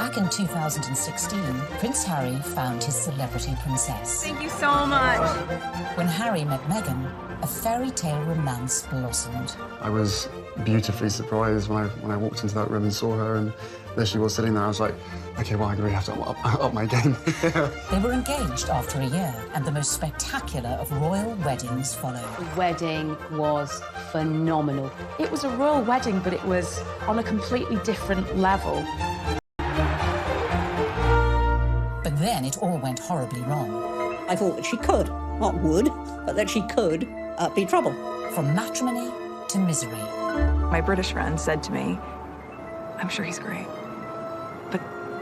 Back in 2016, Prince Harry found his celebrity princess. Thank you so much. When Harry met Meghan, a fairy tale romance blossomed. I was beautifully surprised when I walked into that room and saw her, and there she was sitting there. I was like, okay, well, I really have to up my game. They were engaged after a year, and the most spectacular of royal weddings followed. The wedding was phenomenal. It was a royal wedding, but it was on a completely different level. But then it all went horribly wrong. I thought that she could, not would, but that she could be trouble. From matrimony to misery. My British friend said to me, I'm sure he's great, but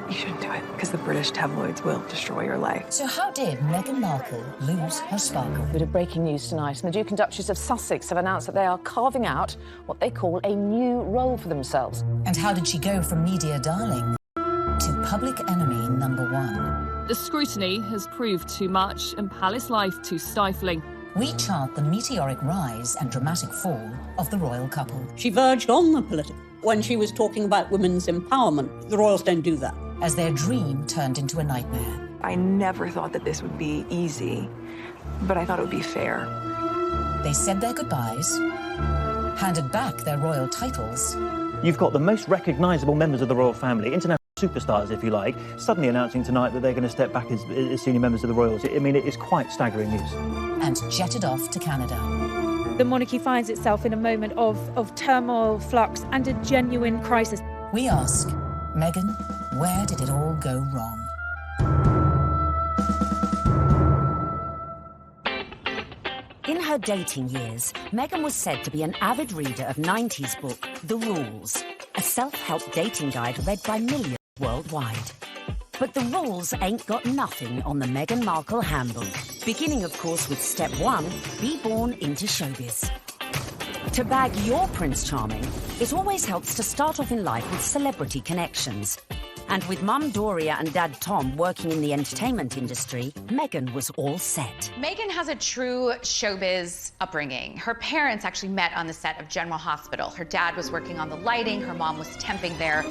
you shouldn't do it because the British tabloids will destroy your life. So how did Meghan Markle lose her sparkle? Bit of breaking news tonight. The Duke and Duchess of Sussex have announced that they are carving out what they call a new role for themselves. And how did she go from media darling to public enemy #1? The scrutiny has proved too much and palace life too stifling. We chart the meteoric rise and dramatic fall of the royal couple. She verged on the political when she was talking about women's empowerment. The royals don't do that. As their dream turned into a nightmare. I never thought that this would be easy, but I thought it would be fair. They said their goodbyes, handed back their royal titles. You've got the most recognisable members of the royal family, international superstars, if you like, suddenly announcing tonight that they're going to step back as senior members of the royals. I mean, it is quite staggering news. And jetted off to Canada. The monarchy finds itself in a moment of turmoil, flux, and a genuine crisis. We ask, Meghan, where did it all go wrong? In her dating years, Meghan was said to be an avid reader of 90s book, The Rules, a self-help dating guide read by millions worldwide. But the rules ain't got nothing on the Meghan Markle handbook. Beginning, of course, with step 1, be born into showbiz. To bag your Prince Charming, it always helps to start off in life with celebrity connections. And with Mum Doria and Dad Tom working in the entertainment industry, Meghan was all set. Meghan has a true showbiz upbringing. Her parents actually met on the set of General Hospital. Her dad was working on the lighting, her mom was temping there.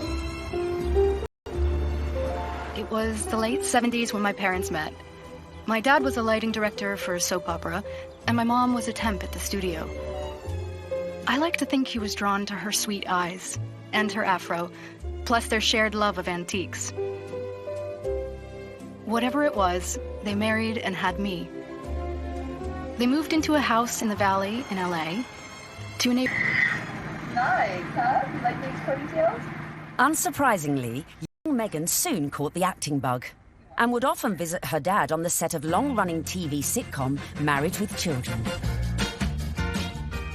It was the late 70s when my parents met. My dad was a lighting director for a soap opera, and my mom was a temp at the studio. I like to think he was drawn to her sweet eyes and her afro, plus their shared love of antiques. Whatever it was, they married and had me. They moved into a house in the Valley in LA to a neighbor. Nice, huh? You like these ponytails? Unsurprisingly, young Meghan soon caught the acting bug and would often visit her dad on the set of long-running TV sitcom Married with Children.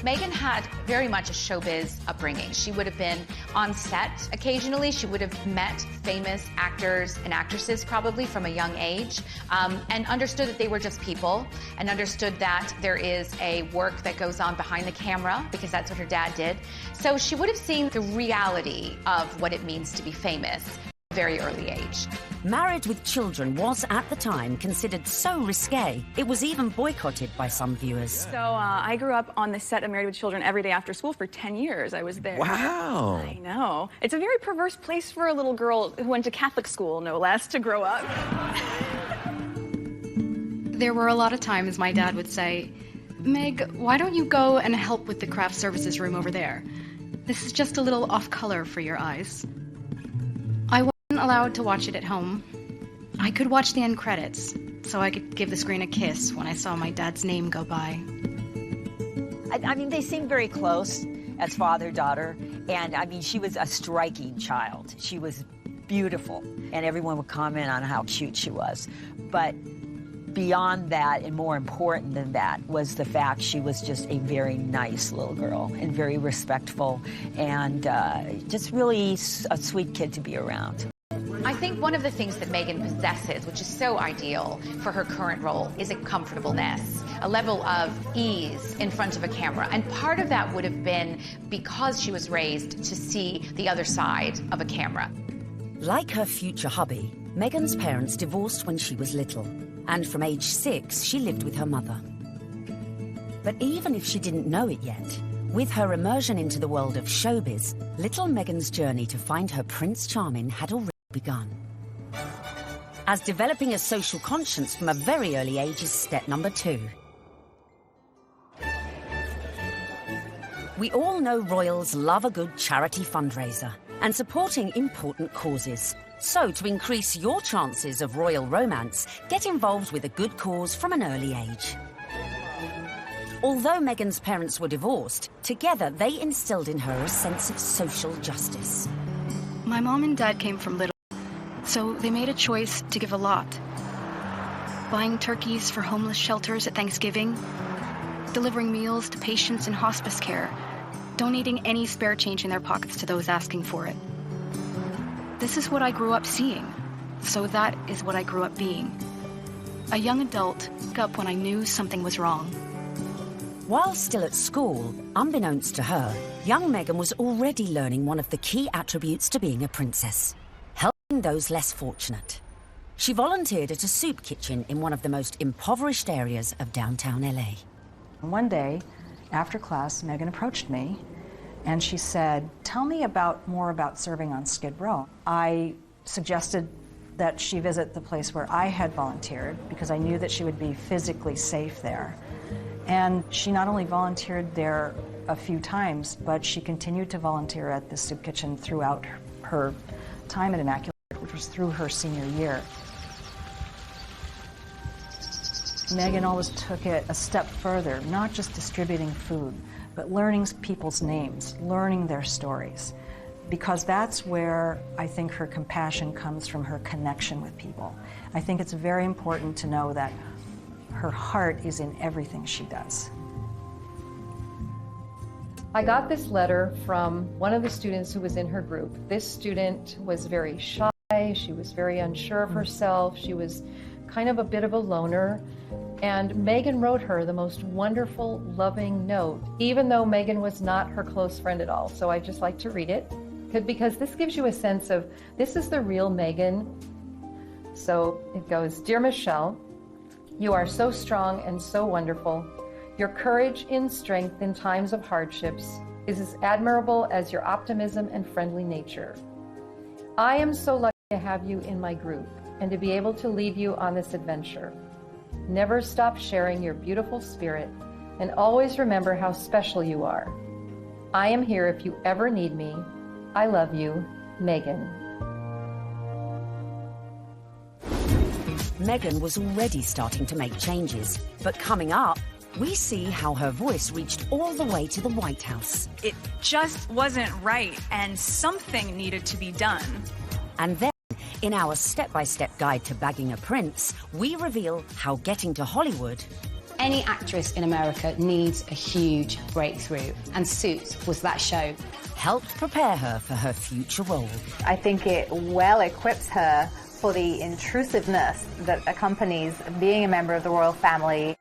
Meghan had very much a showbiz upbringing. She would have been on set occasionally. She would have met famous actors and actresses probably from a young age, and understood that they were just people, and understood that there is a work that goes on behind the camera, because that's what her dad did. So she would have seen the reality of what it means to be famous at a very early age. Married with Children was, at the time, considered so risque, it was even boycotted by some viewers. So I grew up on the set of Married with Children every day after school for 10 years. I was there. Wow. I know. It's a very perverse place for a little girl who went to Catholic school, no less, to grow up. There were a lot of times my dad would say, Meg, why don't you go and help with the craft services room over there? This is just a little off-color for your eyes. I wasn't allowed to watch it at home. I could watch the end credits, so I could give the screen a kiss when I saw my dad's name go by. I mean, they seemed very close as father-daughter, and I mean, she was a striking child. She was beautiful, and everyone would comment on how cute she was. But beyond that, and more important than that, was the fact she was just a very nice little girl and very respectful, and just really a sweet kid to be around. I think one of the things that Meghan possesses, which is so ideal for her current role, is a comfortableness, a level of ease in front of a camera. And part of that would have been because she was raised to see the other side of a camera. Like her future hubby, Meghan's parents divorced when she was little, and from age 6, she lived with her mother. But even if she didn't know it yet, with her immersion into the world of showbiz, little Meghan's journey to find her Prince Charming had already begun. As developing a social conscience from a very early age is step number 2. We all know royals love a good charity fundraiser and supporting important causes. So, to increase your chances of royal romance, get involved with a good cause from an early age. Although Meghan's parents were divorced, together they instilled in her a sense of social justice. My mom and dad came from little, so they made a choice to give a lot. Buying turkeys for homeless shelters at Thanksgiving, delivering meals to patients in hospice care, donating any spare change in their pockets to those asking for it. This is what I grew up seeing, so that is what I grew up being. A young adult woke up when I knew something was wrong. While still at school, unbeknownst to her, young Meghan was already learning one of the key attributes to being a princess: helping those less fortunate. She volunteered at a soup kitchen in one of the most impoverished areas of downtown LA. One day, after class, Meghan approached me and she said, "Tell me more about serving on Skid Row." I suggested that she visit the place where I had volunteered because I knew that she would be physically safe there. And she not only volunteered there a few times, but she continued to volunteer at the soup kitchen throughout her time at Immaculate, which was through her senior year. Meghan always took it a step further, not just distributing food, but learning people's names, learning their stories, because that's where I think her compassion comes from, her connection with people. I think it's very important to know that her heart is in everything she does. I got this letter from one of the students who was in her group. This student was very shy, she was very unsure of herself, she was kind of a bit of a loner. And Meghan wrote her the most wonderful, loving note, even though Meghan was not her close friend at all. So I just like to read it, because this gives you a sense of, this is the real Meghan. So it goes, "Dear Michelle, you are so strong and so wonderful. Your courage in strength in times of hardships is as admirable as your optimism and friendly nature. I am so lucky to have you in my group and to be able to lead you on this adventure. Never stop sharing your beautiful spirit and always remember how special you are. I am here if you ever need me. I love you, Meghan." Meghan was already starting to make changes, but coming up, we see how her voice reached all the way to the White House. It just wasn't right, and something needed to be done. And then, in our step-by-step guide to bagging a prince, we reveal how getting to Hollywood... Any actress in America needs a huge breakthrough, and Suits was that show. ...helped prepare her for her future role. I think it well equips her for the intrusiveness that accompanies being a member of the royal family.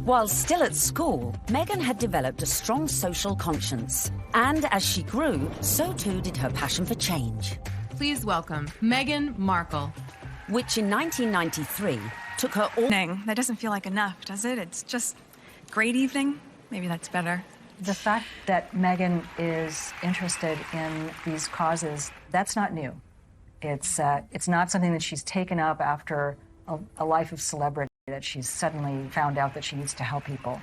While still at school, Meghan had developed a strong social conscience. And as she grew, so too did her passion for change. Please welcome Meghan Markle. Which in 1993 took her all... That doesn't feel like enough, does it? It's just great evening. Maybe that's better. The fact that Meghan is interested in these causes, that's not new. It's not something that she's taken up after a life of celebrity, that she's suddenly found out that she needs to help people.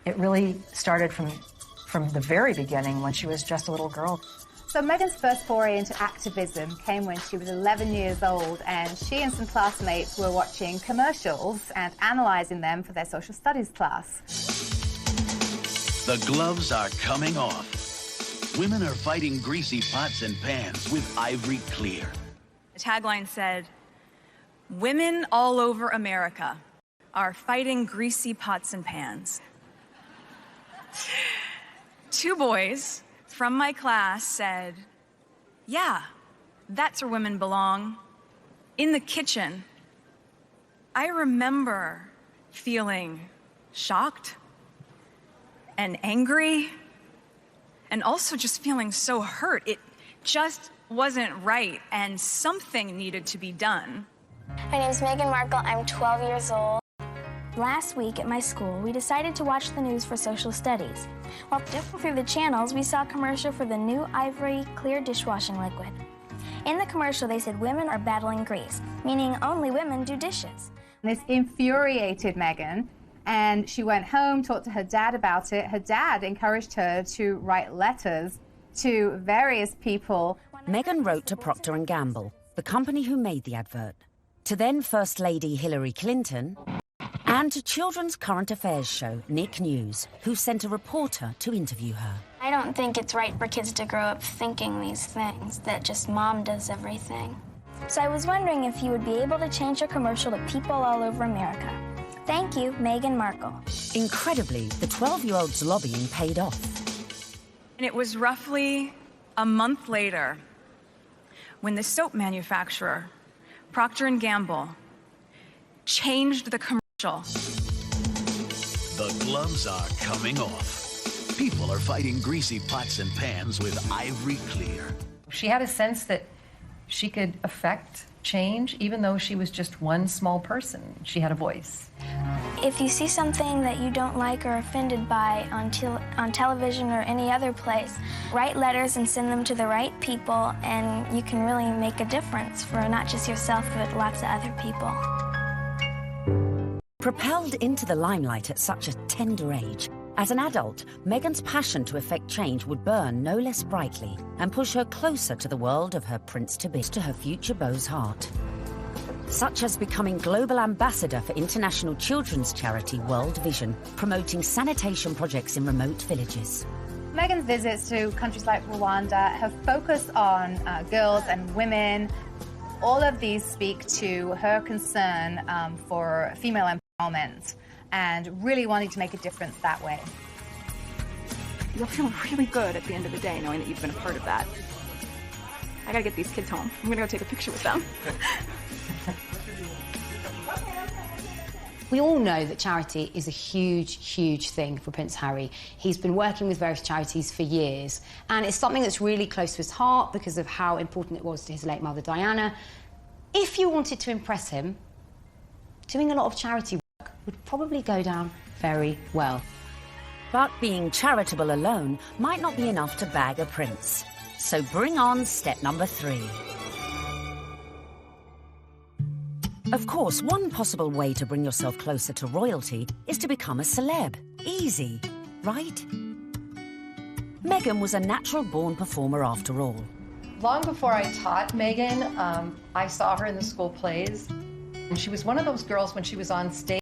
It really started from the very beginning, when she was just a little girl. So Meghan's first foray into activism came when she was 11 years old, and she and some classmates were watching commercials and analysing them for their social studies class. The gloves are coming off. Women are fighting greasy pots and pans with Ivory Clear. The tagline said, "Women all over America are fighting greasy pots and pans." 2 boys from my class said, "Yeah, that's where women belong, in the kitchen." I remember feeling shocked and angry, and also just feeling so hurt. It just wasn't right, and something needed to be done. My name's Meghan Markle. I'm 12 years old. Last week at my school, we decided to watch the news for social studies. While flipping through the channels, we saw a commercial for the new Ivory clear dishwashing liquid. In the commercial, they said women are battling grease, meaning only women do dishes. This infuriated Meghan, and she went home, talked to her dad about it. Her dad encouraged her to write letters to various people. Meghan wrote to Procter & Gamble, the company who made the advert, to then First Lady Hillary Clinton, and to children's current affairs show Nick News, who sent a reporter to interview her. I don't think it's right for kids to grow up thinking these things, that just mom does everything. So I was wondering if you would be able to change your commercial to people all over America. Thank you, Meghan Markle. Incredibly, the 12-year-old's lobbying paid off. And it was roughly a month later when the soap manufacturer, Procter & Gamble, changed the commercial. The gloves are coming off. People are fighting greasy pots and pans with Ivory Clear. She had a sense that she could affect change, even though she was just one small person. She had a voice. If you see something that you don't like or are offended by on television or any other place, write letters and send them to the right people, and you can really make a difference for not just yourself, but lots of other people. Propelled into the limelight at such a tender age, as an adult, Meghan's passion to effect change would burn no less brightly and push her closer to the world of her prince-to-be, to her future beau's heart. Such as becoming global ambassador for international children's charity World Vision, promoting sanitation projects in remote villages. Meghan's visits to countries like Rwanda have focused on girls and women. All of these speak to her concern for female empowerment and really wanting to make a difference that way. You'll feel really good at the end of the day knowing that you've been a part of that. I gotta get these kids home. I'm gonna go take a picture with them. We all know that charity is a huge, huge thing for Prince Harry. He's been working with various charities for years, and it's something that's really close to his heart because of how important it was to his late mother, Diana. If you wanted to impress him, doing a lot of charity work would probably go down very well. But being charitable alone might not be enough to bag a prince. So bring on step number 3. Of course, one possible way to bring yourself closer to royalty is to become a celeb. Easy, right? Meghan was a natural-born performer after all. Long before I taught Meghan, I saw her in the school plays. And she was one of those girls, when she was on stage,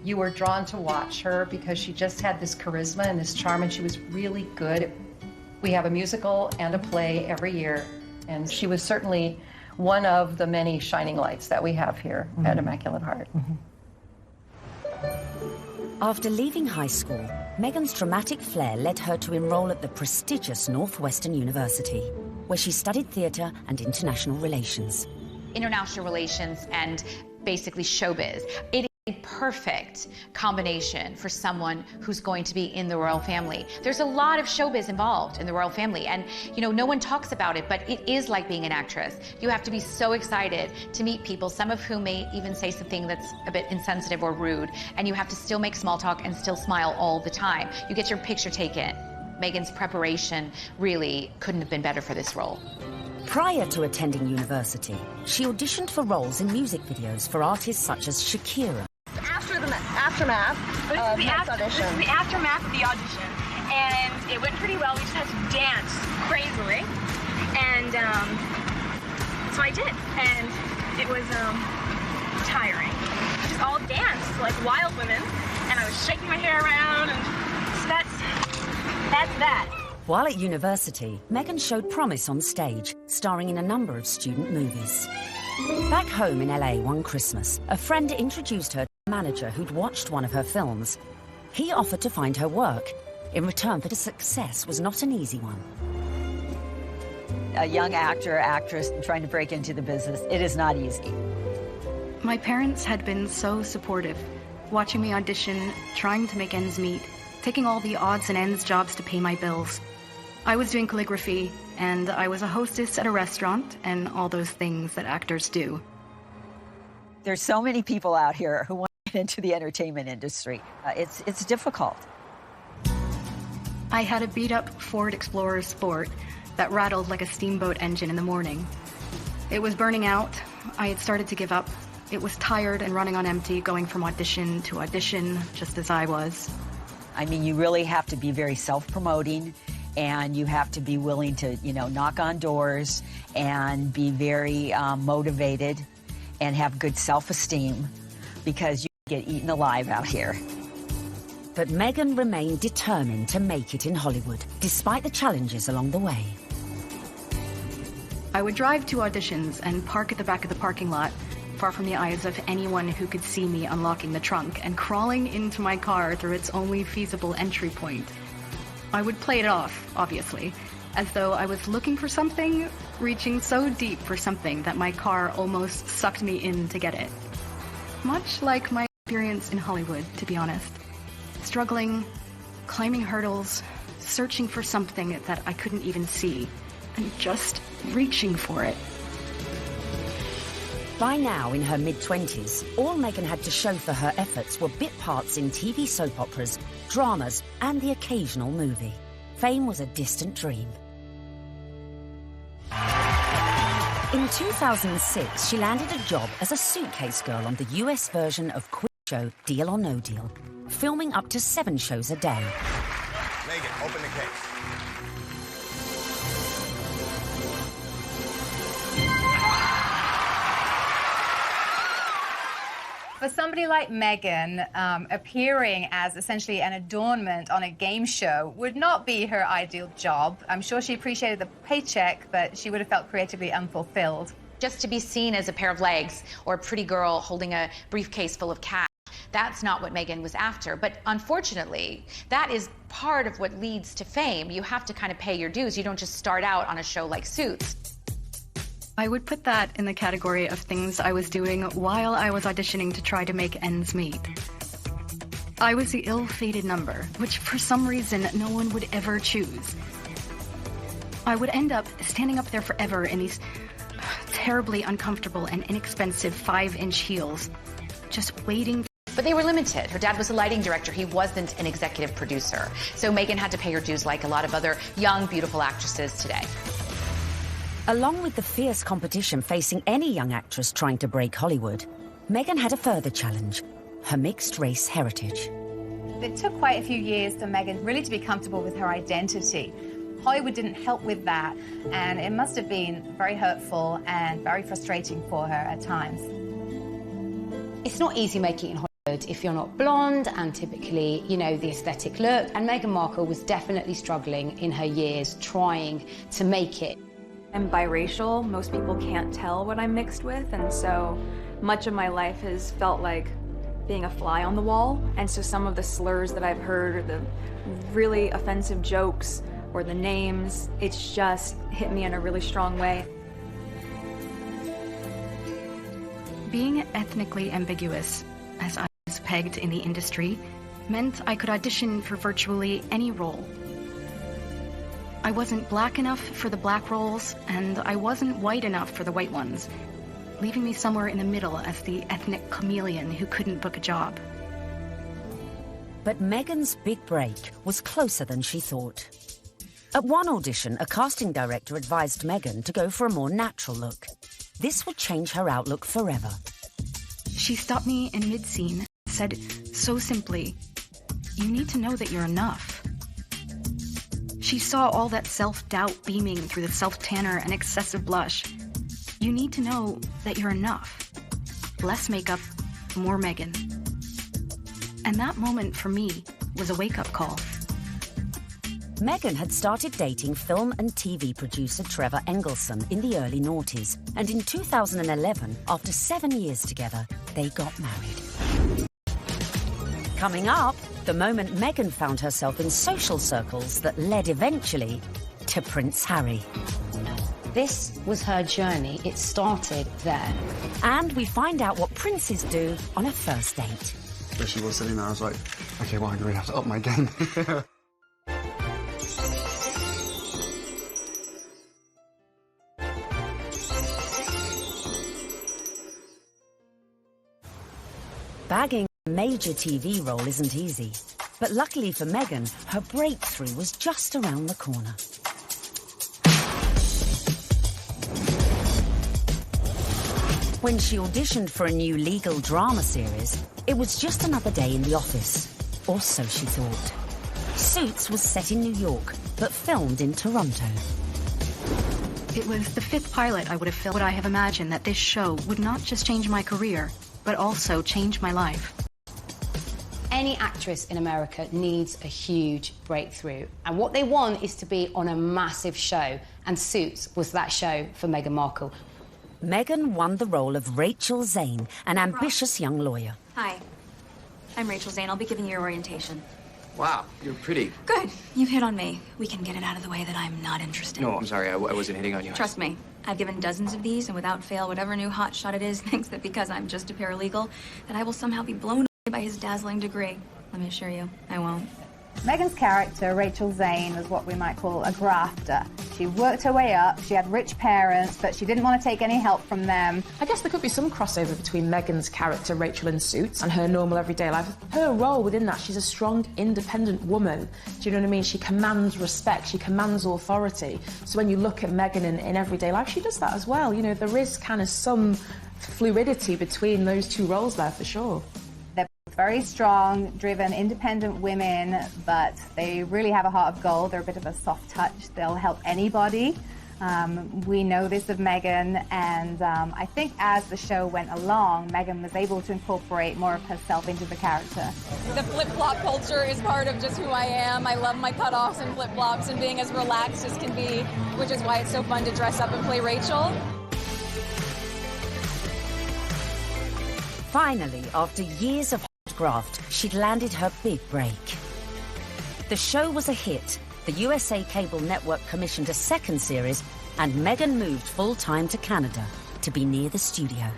you were drawn to watch her because she just had this charisma and this charm, and she was really good. We have a musical and a play every year, and she was certainly one of the many shining lights that we have here at Immaculate Heart. After leaving high school, Meghan's dramatic flair led her to enroll at the prestigious Northwestern University, where she studied theatre and international relations. International relations and basically showbiz. It is a perfect combination for someone who's going to be in the royal family. There's a lot of showbiz involved in the royal family, and you know, no one talks about it, but it is like being an actress. You have to be so excited to meet people, some of whom may even say something that's a bit insensitive or rude, and you have to still make small talk and still smile all the time. You get your picture taken. Meghan's preparation really couldn't have been better for this role. Prior to attending university, she auditioned for roles in music videos for artists such as Shakira. Aftermath. This is the aftermath of the audition, and it went pretty well. We just had to dance crazily, and so I did, and it was tiring. We just all danced like wild women, and I was shaking my hair around, and so that's that. While at university, Meghan showed promise on stage, starring in a number of student movies. Back home in LA one Christmas, a friend introduced her to a manager who'd watched one of her films. He offered to find her work, in return for the success was not an easy one. A young actor, actress trying to break into the business, it is not easy. My parents had been so supportive, watching me audition, trying to make ends meet, taking all the odds and ends jobs to pay my bills. I was doing calligraphy, and I was a hostess at a restaurant, and all those things that actors do. There's so many people out here who want get into the entertainment industry. It's difficult. I had a beat-up Ford Explorer Sport that rattled like a steamboat engine in the morning. It was burning out. I had started to give up. It was tired and running on empty, going from audition to audition, just as I was. I mean, you really have to be very self-promoting, and you have to be willing to, knock on doors and be very motivated and have good self-esteem, because you get eaten alive out here. But Meghan remained determined to make it in Hollywood, despite the challenges along the way. I would drive to auditions and park at the back of the parking lot, far from the eyes of anyone who could see me unlocking the trunk and crawling into my car through its only feasible entry point. I would play it off, obviously, as though I was looking for something, reaching so deep for something that my car almost sucked me in to get it. Much like my experience in Hollywood, to be honest. Struggling, climbing hurdles, searching for something that I couldn't even see, and just reaching for it. By now, in her mid-20s, all Meghan had to show for her efforts were bit parts in TV soap operas, dramas, and the occasional movie. Fame was a distant dream. In 2006, she landed a job as a suitcase girl on the US version of quiz show Deal or No Deal, filming up to 7 shows a day. Meghan, open the case. For somebody like Meghan, appearing as essentially an adornment on a game show would not be her ideal job. I'm sure she appreciated the paycheck, but she would have felt creatively unfulfilled. Just to be seen as a pair of legs or a pretty girl holding a briefcase full of cash, that's not what Meghan was after. But unfortunately, that is part of what leads to fame. You have to kind of pay your dues. You don't just start out on a show like Suits. I would put that in the category of things I was doing while I was auditioning to try to make ends meet. I was the ill-fated number, which for some reason no one would ever choose. I would end up standing up there forever in these terribly uncomfortable and inexpensive 5-inch heels, just waiting. But they were limited. Her dad was a lighting director. He wasn't an executive producer. So Meghan had to pay her dues like a lot of other young, beautiful actresses today. Along with the fierce competition facing any young actress trying to break Hollywood, Meghan had a further challenge: her mixed-race heritage. It took quite a few years for Meghan really to be comfortable with her identity. Hollywood didn't help with that, and it must have been very hurtful and very frustrating for her at times. It's not easy making it in Hollywood if you're not blonde and typically, the aesthetic look. And Meghan Markle was definitely struggling in her years trying to make it. I'm biracial. Most people can't tell what I'm mixed with, and so much of my life has felt like being a fly on the wall. And so some of the slurs that I've heard, or the really offensive jokes, or the names, it's just hit me in a really strong way. Being ethnically ambiguous, as I was pegged in the industry, meant I could audition for virtually any role. I wasn't black enough for the black roles, and I wasn't white enough for the white ones, leaving me somewhere in the middle as the ethnic chameleon who couldn't book a job. But Meghan's big break was closer than she thought. At one audition, a casting director advised Meghan to go for a more natural look. This would change her outlook forever. She stopped me in mid-scene and said so simply, "You need to know that you're enough." She saw all that self-doubt beaming through the self-tanner and excessive blush. You need to know that you're enough. Less makeup, more Meghan. And that moment for me was a wake-up call. Meghan had started dating film and TV producer Trevor Engelson in the early noughties, and in 2011, after 7 years together, they got married. Coming up, the moment Meghan found herself in social circles that led eventually to Prince Harry. This was her journey. It started there. And we find out what princes do on a first date. There she was sitting there. I was like, okay, well, I really have to up my game. Bagging major TV role isn't easy. But luckily for Meghan, her breakthrough was just around the corner. When she auditioned for a new legal drama series, it was just another day in the office. Or so she thought. Suits was set in New York, but filmed in Toronto. It was the 5th pilot I would have filmed. Would I have imagined that this show would not just change my career, but also change my life? Any actress in America needs a huge breakthrough. And what they want is to be on a massive show. And Suits was that show for Meghan Markle. Meghan won the role of Rachel Zane, an ambitious young lawyer. Hi, I'm Rachel Zane. I'll be giving you orientation. Wow, you're pretty. Good. You've hit on me. We can get it out of the way that I'm not interested. No, I'm sorry. I wasn't hitting on you. Trust me. I've given dozens of these, and without fail, whatever new hotshot it is thinks that because I'm just a paralegal, that I will somehow be blown away by his dazzling degree. Let me assure you, I won't. Meghan's character, Rachel Zane, was what we might call a grafter. She worked her way up, she had rich parents, but she didn't want to take any help from them. I guess there could be some crossover between Meghan's character, Rachel in Suits, and her normal everyday life. Her role within that, she's a strong, independent woman. Do you know what I mean? She commands respect, she commands authority. So when you look at Meghan in everyday life, she does that as well. You know, there is kind of some fluidity between those two roles there, for sure. Very strong, driven, independent women, but they really have a heart of gold. They're a bit of a soft touch. They'll help anybody. We know this of Meghan, and I think as the show went along, Meghan was able to incorporate more of herself into the character. The flip-flop culture is part of just who I am. I love my cutoffs and flip-flops and being as relaxed as can be, which is why it's so fun to dress up and play Rachel. Finally, after years of graft, she'd landed her big break. The show was a hit. The USA Cable Network commissioned a second series, and Meghan moved full-time to Canada to be near the studio.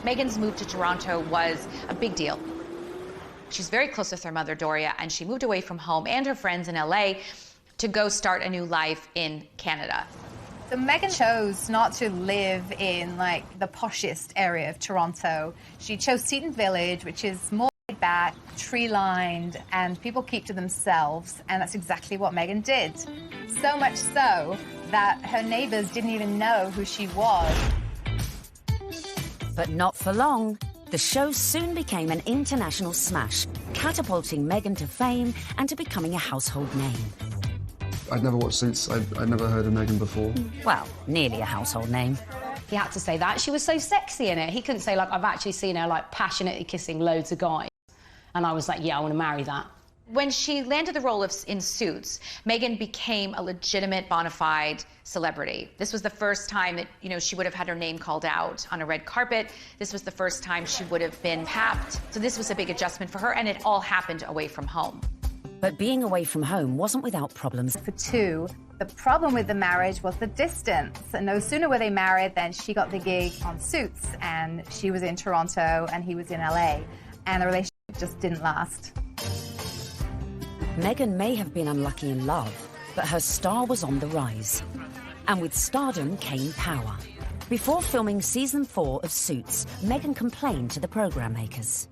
Meghan's move to Toronto was a big deal. She's very close with her mother, Doria, and she moved away from home and her friends in LA to go start a new life in Canada. So Meghan chose not to live in, like, the poshest area of Toronto. She chose Seton Village, which is more back, tree-lined, and people keep to themselves, and that's exactly what Meghan did. So much so that her neighbors didn't even know who she was. But not for long. The show soon became an international smash, catapulting Meghan to fame and to becoming a household name. I'd never watched Suits. I'd never heard of Meghan before. Well, nearly a household name. He had to say that. She was so sexy in it. He couldn't say, like, I've actually seen her, like, passionately kissing loads of guys. And I was like, yeah, I want to marry that. When she landed the role in Suits, Meghan became a legitimate, bona fide celebrity. This was the first time that, you know, she would have had her name called out on a red carpet. This was the first time she would have been tapped. So this was a big adjustment for her, and it all happened away from home. But being away from home wasn't without problems. For two, the problem with the marriage was the distance. And no sooner were they married than she got the gig on Suits, and she was in Toronto and he was in LA. And the relationship just didn't last. Meghan may have been unlucky in love, but her star was on the rise. And with stardom came power. Before filming season 4 of Suits, Meghan complained to the program makers.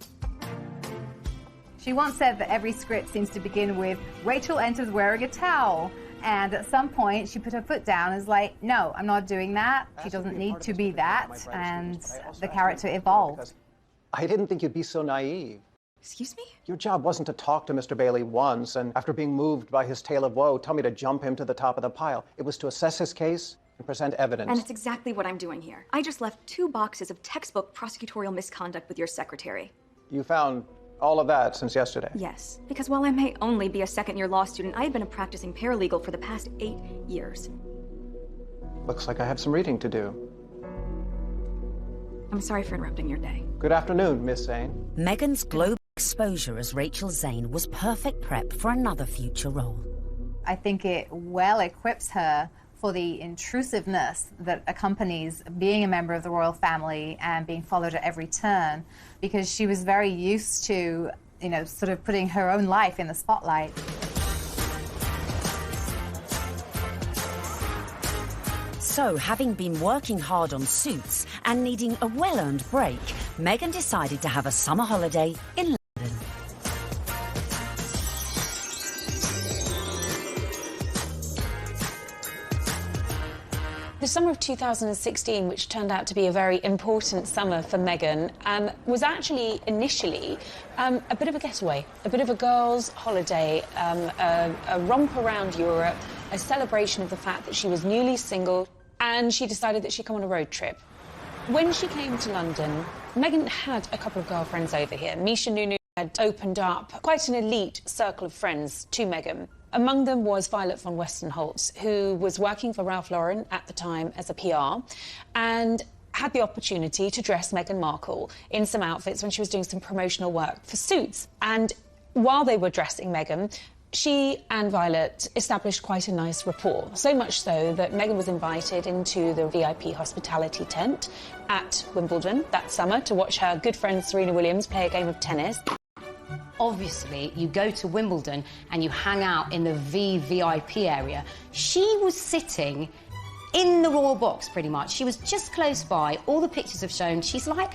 She once said that every script seems to begin with, Rachel enters wearing a towel. And at some point, she put her foot down and was like, no, I'm not doing that. She doesn't need to be that. And the character evolved. I didn't think you'd be so naive. Excuse me? Your job wasn't to talk to Mr. Bailey once, and after being moved by his tale of woe, tell me to jump him to the top of the pile. It was to assess his case and present evidence. And it's exactly what I'm doing here. I just left 2 boxes of textbook prosecutorial misconduct with your secretary. You found all of that since yesterday? Yes, because while I may only be a second-year law student, I have been a practicing paralegal for the past 8 years. Looks like I have some reading to do. I'm sorry for interrupting your day. Good afternoon, Miss Zane. Meghan's global exposure as Rachel Zane was perfect prep for another future role. I think it well equips her for the intrusiveness that accompanies being a member of the royal family and being followed at every turn, because she was very used to, you know, sort of putting her own life in the spotlight. So, having been working hard on Suits and needing a well-earned break, Meghan decided to have a summer holiday in London. The summer of 2016, which turned out to be a very important summer for Meghan, was actually initially a bit of a getaway, a bit of a girls' holiday, a romp around Europe, a celebration of the fact that she was newly single, and she decided that she'd come on a road trip. When she came to London, Meghan had a couple of girlfriends over here. Misha Nunu had opened up quite an elite circle of friends to Meghan. Among them was Violet von Westenholz, who was working for Ralph Lauren at the time as a PR, and had the opportunity to dress Meghan Markle in some outfits when she was doing some promotional work for Suits. And while they were dressing Meghan, she and Violet established quite a nice rapport, so much so that Meghan was invited into the VIP hospitality tent at Wimbledon that summer to watch her good friend Serena Williams play a game of tennis. Obviously, you go to Wimbledon and you hang out in the VVIP area. She was sitting in the royal box, pretty much. She was just close by. All the pictures have shown she's like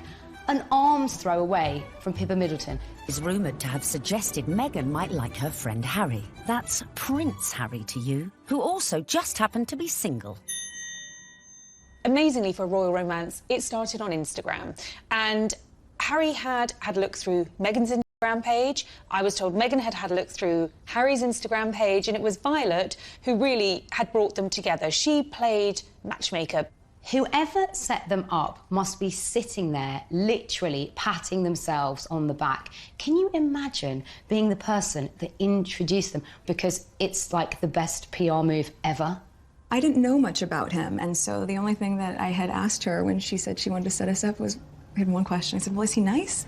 an arm's throw away from Pippa Middleton. Is rumoured to have suggested Meghan might like her friend Harry. That's Prince Harry to you, who also just happened to be single. Amazingly, for a royal romance, it started on Instagram. And Harry had a look through Meghan's Instagram page. I was told Meghan had a look through Harry's Instagram page, and it was Violet who really had brought them together. She played matchmaker. Whoever set them up must be sitting there, literally patting themselves on the back. Can you imagine being the person that introduced them? Because it's like the best PR move ever. I didn't know much about him, and so the only thing that I had asked her when she said she wanted to set us up was, I had one question. I said, well, is he nice?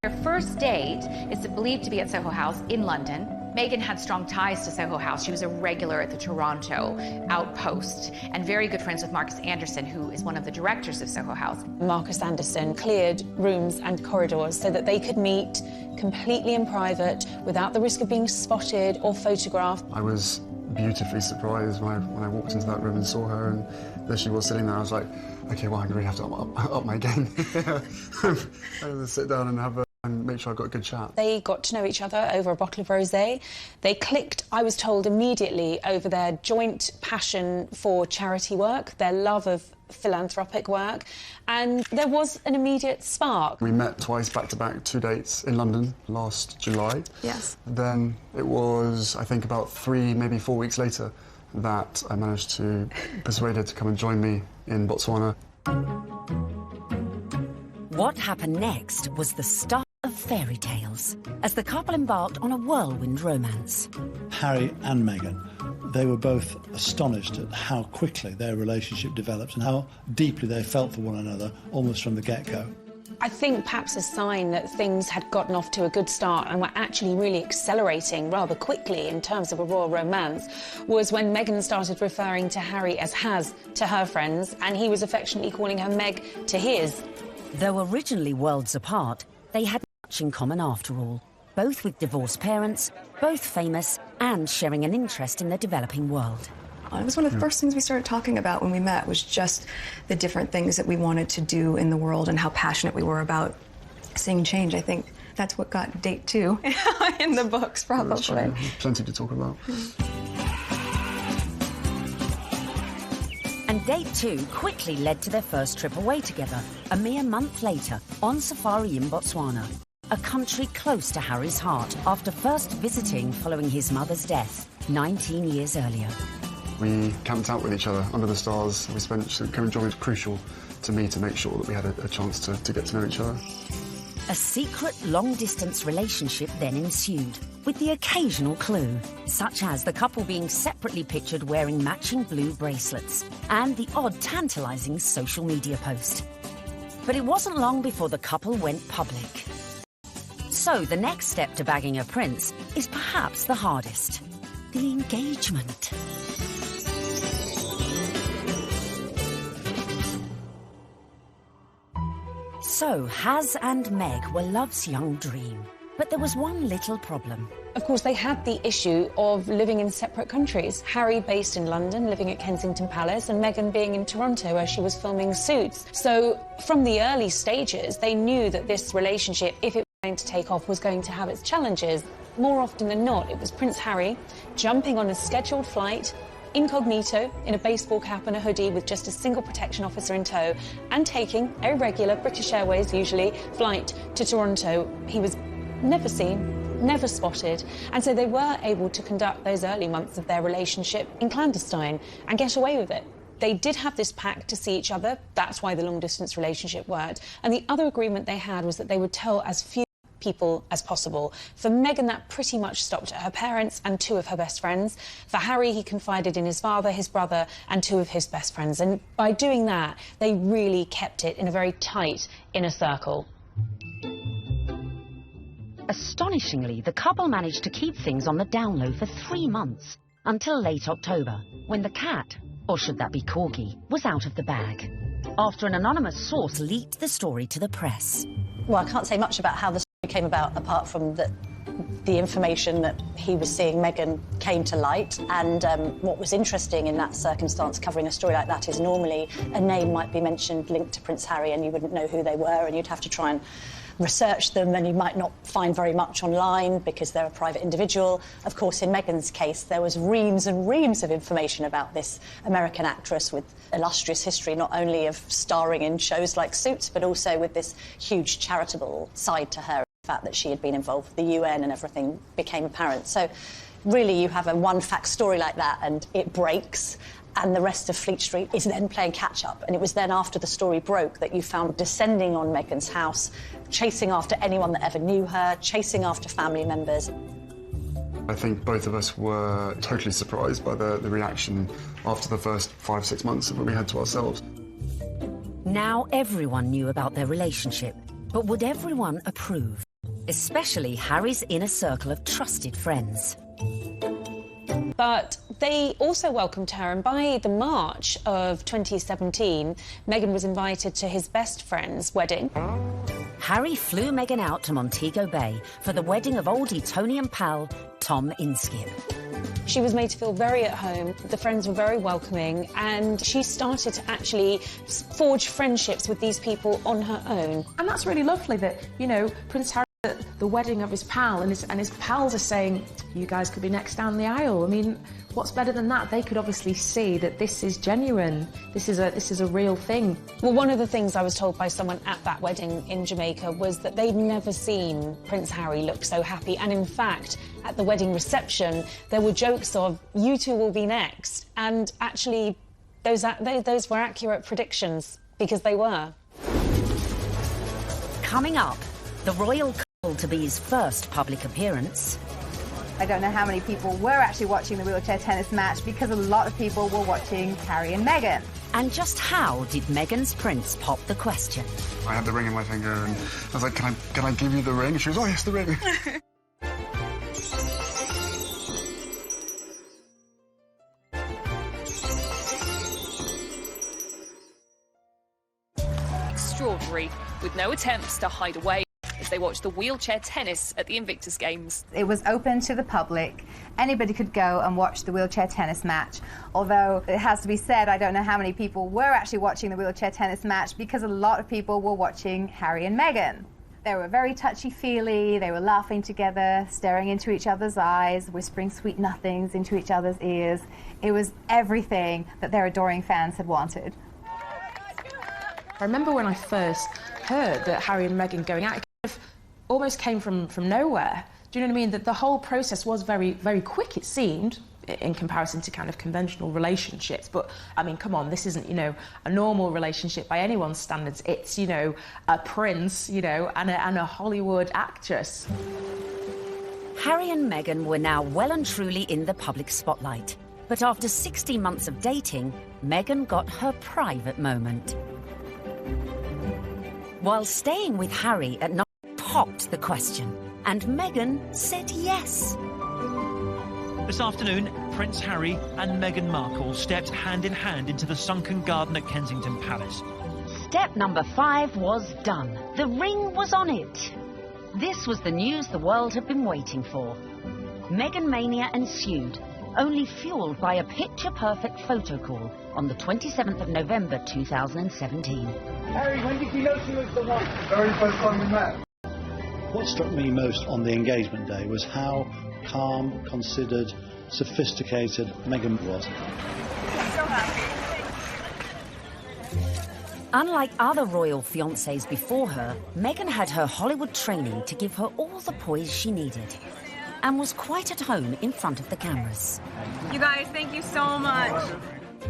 Their first date is believed to be at Soho House in London. Meghan had strong ties to Soho House. She was a regular at the Toronto outpost and very good friends with Marcus Anderson, who is one of the directors of Soho House. Marcus Anderson cleared rooms and corridors so that they could meet completely in private without the risk of being spotted or photographed. I was beautifully surprised when I walked into that room and saw her, and there she was sitting there. I was like, okay, well, I really have to up my game. I had to sit down and make sure I got a good chat. They got to know each other over a bottle of rosé. They clicked, I was told, immediately over their joint passion for charity work, their love of philanthropic work, and there was an immediate spark. We met twice back-to-back, 2 dates in London last July. Yes. Then it was, I think, about 3, maybe 4 weeks later that I managed to persuade her to come and join me in Botswana. What happened next was the start of fairy tales, as the couple embarked on a whirlwind romance. Harry and Meghan, they were both astonished at how quickly their relationship developed and how deeply they felt for one another, almost from the get-go. I think perhaps a sign that things had gotten off to a good start and were actually really accelerating rather quickly in terms of a royal romance was when Meghan started referring to Harry as Has to her friends, and he was affectionately calling her Meg to his. Though originally worlds apart, they had much in common after all, both with divorced parents, both famous, and sharing an interest in the developing world. It was one of the first things we started talking about when we met, was just the different things that we wanted to do in the world and how passionate we were about seeing change. I think that's what got date 2 in the books, probably. Plenty to talk about. And date 2 quickly led to their first trip away together, a mere month later, on safari in Botswana, a country close to Harry's heart after first visiting following his mother's death 19 years earlier. We camped out with each other under the stars. We spent, Karen was crucial to me to make sure that we had a chance to get to know each other. A secret long-distance relationship then ensued, with the occasional clue, such as the couple being separately pictured wearing matching blue bracelets, and the odd tantalising social media post. But it wasn't long before the couple went public. So the next step to bagging a prince is perhaps the hardest: the engagement. So, Has and Meg were love's young dream. But there was one little problem. Of course, they had the issue of living in separate countries. Harry based in London, living at Kensington Palace, and Meghan being in Toronto, where she was filming Suits. So, from the early stages, they knew that this relationship, if it was going to take off, was going to have its challenges. More often than not, it was Prince Harry jumping on a scheduled flight incognito in a baseball cap and a hoodie with just a single protection officer in tow and taking a regular British Airways, usually, flight to Toronto. He was never seen, never spotted, and so they were able to conduct those early months of their relationship in clandestine and get away with it. They did have this pact to see each other. That's why the long-distance relationship worked. And the other agreement they had was that they would tell as few people as possible. For Meghan, that pretty much stopped at her parents and 2 of her best friends. For Harry, he confided in his father, his brother, and 2 of his best friends. And by doing that, they really kept it in a very tight inner circle. Astonishingly, the couple managed to keep things on the down low for 3 months, until late October, when the cat, or should that be corgi, was out of the bag, after an anonymous source leaked the story to the press. Well, I can't say much about how the story came about, apart from that the information that he was seeing Meghan came to light. And what was interesting in that circumstance, covering a story like that, is normally a name might be mentioned linked to Prince Harry and you wouldn't know who they were, and you'd have to try and research them, and you might not find very much online because they're a private individual. Of course, in Meghan's case, there was reams and reams of information about this American actress with illustrious history, not only of starring in shows like Suits, but also with this huge charitable side to her. The fact that she had been involved with the UN and everything became apparent. So really, you have a one-fact story like that and it breaks, and the rest of Fleet Street is then playing catch-up. And it was then after the story broke that you found descending on Meghan's house, chasing after anyone that ever knew her, chasing after family members. I think both of us were totally surprised by the reaction after the first 5-6 months that we had to ourselves. Now everyone knew about their relationship, but would everyone approve? Especially Harry's inner circle of trusted friends. But they also welcomed her, and by the March of 2017, Meghan was invited to his best friend's wedding. Harry flew Meghan out to Montego Bay for the wedding of old Etonian pal Tom Inskip. She was made to feel very at home, the friends were very welcoming, and she started to actually forge friendships with these people on her own. And that's really lovely that, you know, Prince Harry at the wedding of his pal, and his pals are saying, you guys could be next down the aisle. I mean, what's better than that? They could obviously see that this is genuine. This is a real thing. Well, one of the things I was told by someone at that wedding in Jamaica was that they'd never seen Prince Harry look so happy. And in fact, at the wedding reception, there were jokes of, you two will be next. And actually, those were accurate predictions, because they were. Coming up, the royal to-be's first public appearance. I don't know how many people were actually watching the wheelchair tennis match, because a lot of people were watching Harry and Meghan. And just how did Meghan's prince pop the question? I had the ring in my finger and I was like, can I give you the ring? And she was, oh yes, the ring. Extraordinary, with no attempts to hide away as they watched the wheelchair tennis at the Invictus Games. It was open to the public. Anybody could go and watch the wheelchair tennis match. Although it has to be said, I don't know how many people were actually watching the wheelchair tennis match, because a lot of people were watching Harry and Meghan. They were very touchy-feely, they were laughing together, staring into each other's eyes, whispering sweet nothings into each other's ears. It was everything that their adoring fans had wanted. I remember when I first heard that Harry and Meghan going out, it kind of almost came from nowhere. Do you know what I mean? That the whole process was very, very quick, it seemed, in comparison to kind of conventional relationships. But, I mean, come on, this isn't, you know, a normal relationship by anyone's standards. It's, you know, a prince, you know, and a Hollywood actress. Harry and Meghan were now well and truly in the public spotlight. But after 16 months of dating, Meghan got her private moment. While staying with Harry at night, popped the question, and Meghan said yes. This afternoon, Prince Harry and Meghan Markle stepped hand in hand into the sunken garden at Kensington Palace. Step number 5 was done. The ring was on it. This was the news the world had been waiting for. Meghan mania ensued, only fueled by a picture-perfect photo call on the 27th of November 2017. Harry, when did you know she was the one? Very first time we met. What struck me most on the engagement day was how calm, considered, sophisticated Meghan was. So happy. Unlike other royal fiancés before her, Meghan had her Hollywood training to give her all the poise she needed and was quite at home in front of the cameras. You guys, thank you so much.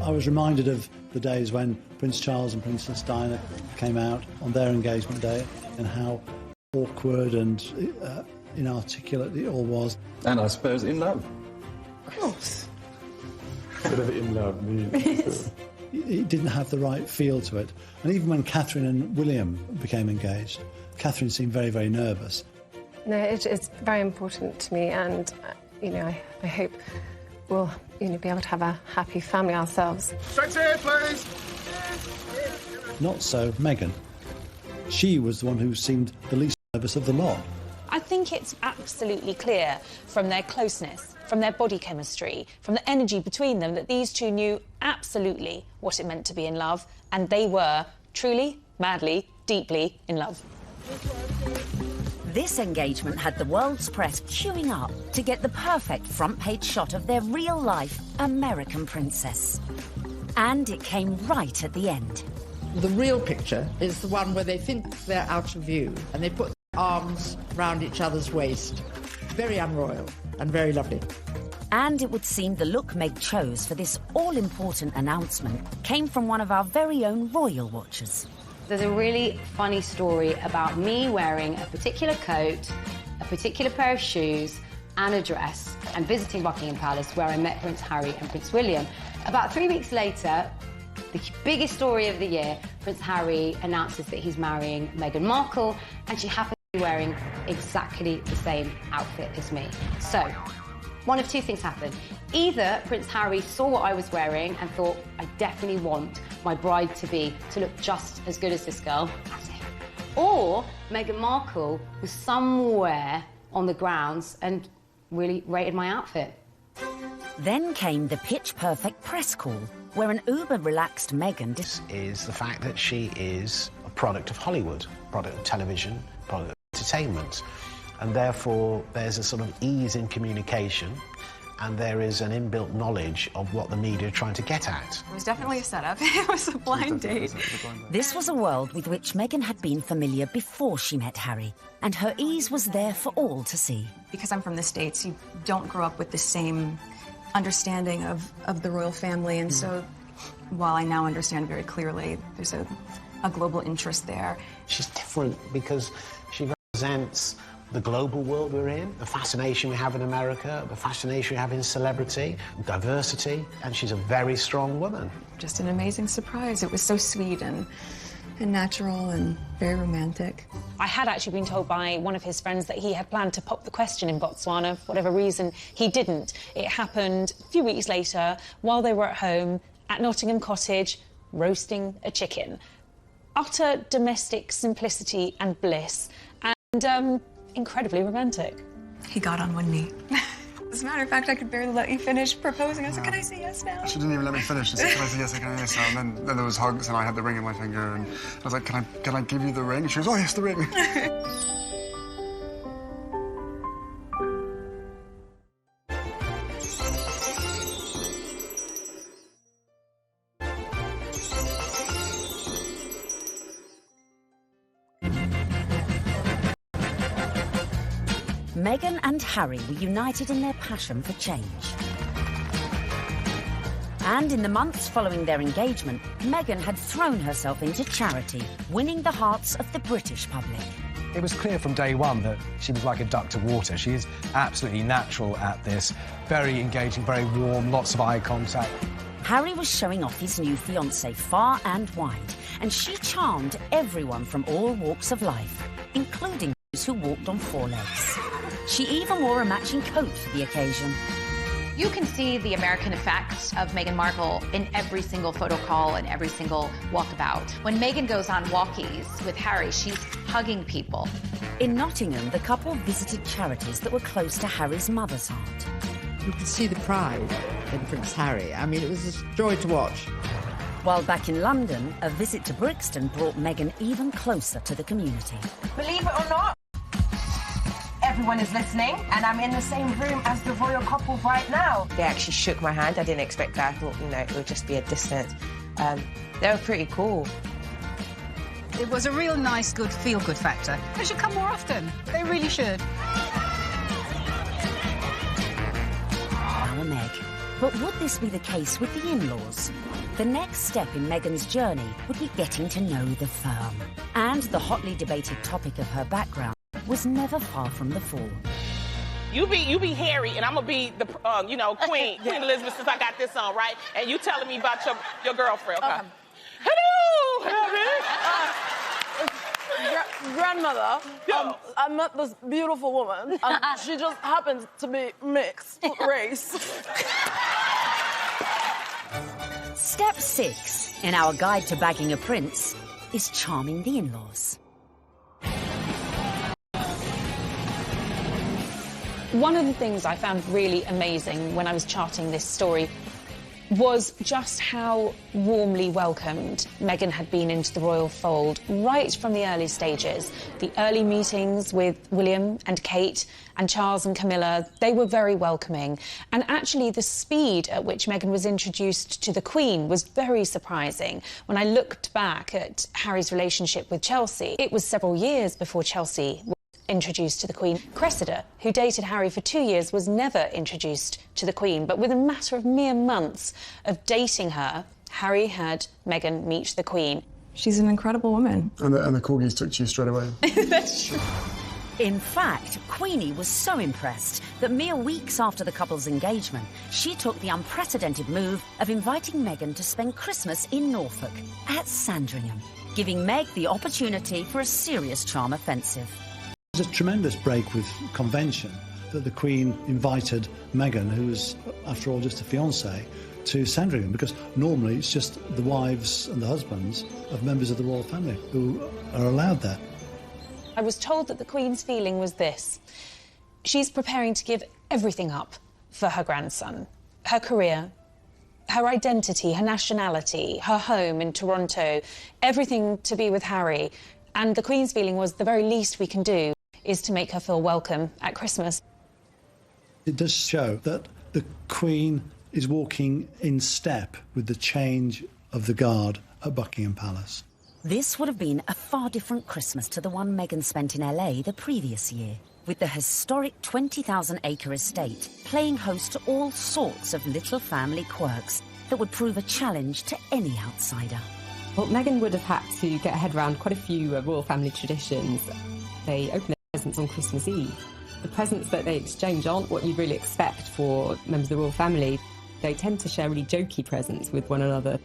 I was reminded of the days when Prince Charles and Princess Diana came out on their engagement day and how awkward and inarticulate it all was. And I suppose in love. Of course. Whatever in love means. It didn't have the right feel to it. And even when Catherine and William became engaged, Catherine seemed very, very nervous. No, it's very important to me, and, I hope we'll, be able to have a happy family ourselves. Straight here, please! Not so Meghan. She was the one who seemed the least nervous of the lot. I think it's absolutely clear from their closeness, from their body chemistry, from the energy between them, that these two knew absolutely what it meant to be in love, and they were truly, madly, deeply in love. This engagement had the world's press queuing up to get the perfect front-page shot of their real-life American princess. And it came right at the end. The real picture is the one where they think they're out of view and they put their arms round each other's waist. Very unroyal and very lovely. And it would seem the look Meg chose for this all-important announcement came from one of our very own royal watchers. There's a really funny story about me wearing a particular coat, a particular pair of shoes and a dress and visiting Buckingham Palace, where I met Prince Harry and Prince William. About 3 weeks later, the biggest story of the year, Prince Harry announces that he's marrying Meghan Markle, and she happens to be wearing exactly the same outfit as me. So, one of two things happened. Either Prince Harry saw what I was wearing and thought, I definitely want my bride to look just as good as this girl, or Meghan Markle was somewhere on the grounds and really rated my outfit. Then came the pitch-perfect press call, where an uber-relaxed Meghan... is the fact that she is a product of Hollywood, product of television, product of entertainment. And therefore, there's a sort of ease in communication, and there is an inbuilt knowledge of what the media are trying to get at. It was definitely a setup. It was a blind date. This was a world with which Meghan had been familiar before she met Harry, and her ease was there for all to see. Because I'm from the States, you don't grow up with the same understanding of the royal family, and so while I now understand very clearly, there's a global interest there. She's different because she represents the global world we're in, the fascination we have in America, the fascination we have in celebrity, diversity, and she's a very strong woman. Just an amazing surprise. It was so sweet and natural and very romantic. I had actually been told by one of his friends that he had planned to pop the question in Botswana. For whatever reason, he didn't. It happened a few weeks later while they were at home at Nottingham Cottage roasting a chicken. Utter domestic simplicity and bliss, and incredibly romantic. He got on one knee. As a matter of fact, I could barely let you finish proposing. I was like, can I say yes now? She didn't even let me finish. She said, can I say yes, can I say yes? And then there was hugs, and I had the ring in my finger, and I was like, can I give you the ring? She goes, oh, yes, the ring. Meghan and Harry were united in their passion for change. And in the months following their engagement, Meghan had thrown herself into charity, winning the hearts of the British public. It was clear from day one that she was like a duck to water. She is absolutely natural at this, very engaging, very warm, lots of eye contact. Harry was showing off his new fiancée far and wide, and she charmed everyone from all walks of life, including those who walked on four legs. She even wore a matching coat for the occasion. You can see the American effect of Meghan Markle in every single photo call and every single walkabout. When Meghan goes on walkies with Harry, she's hugging people. In Nottingham, the couple visited charities that were close to Harry's mother's heart. You could see the pride in Prince Harry. I mean, it was a joy to watch. While back in London, a visit to Brixton brought Meghan even closer to the community. Believe it or not, everyone is listening, and I'm in the same room as the royal couple right now. They actually shook my hand. I didn't expect that. I thought, you know, it would just be a distance. They were pretty cool. It was a real nice, good, feel-good factor. They should come more often. They really should. Our Meg. But would this be the case with the in-laws? The next step in Meghan's journey would be getting to know the firm. And the hotly debated topic of her background was never far from the fore. You be Harry, and I'm gonna be the, Queen Elizabeth, since I got this on, right? And you telling me about your girlfriend, okay? Hello! Grandmother, I met this beautiful woman, and she just happens to be mixed race. Step 6 in our guide to bagging a prince is charming the in-laws. One of the things I found really amazing when I was charting this story was just how warmly welcomed Meghan had been into the royal fold right from the early stages. The early meetings with William and Kate and Charles and Camilla, they were very welcoming. And actually the speed at which Meghan was introduced to the Queen was very surprising. When I looked back at Harry's relationship with Chelsea, it was several years before Chelsea was introduced to the Queen. Cressida, who dated Harry for 2 years, was never introduced to the Queen, but within a matter of mere months of dating her, Harry had Meghan meet the Queen. She's an incredible woman. And the corgis took to you straight away. That's true. In fact, Queenie was so impressed that mere weeks after the couple's engagement, she took the unprecedented move of inviting Meghan to spend Christmas in Norfolk at Sandringham, giving Meg the opportunity for a serious charm offensive. It was a tremendous break with convention that the Queen invited Meghan, who was, after all, just a fiancée, to Sandringham, because normally it's just the wives and the husbands of members of the royal family who are allowed there. I was told that the Queen's feeling was this. She's preparing to give everything up for her grandson. Her career, her identity, her nationality, her home in Toronto, everything to be with Harry. And the Queen's feeling was the very least we can do is to make her feel welcome at Christmas. It does show that the Queen is walking in step with the change of the guard at Buckingham Palace. This would have been a far different Christmas to the one Meghan spent in LA the previous year, with the historic 20,000-acre estate playing host to all sorts of little family quirks that would prove a challenge to any outsider. Well, Meghan would have had to get her head around quite a few royal family traditions. They open their presents on Christmas Eve. The presents that they exchange aren't what you'd really expect for members of the royal family. They tend to share really jokey presents with one another.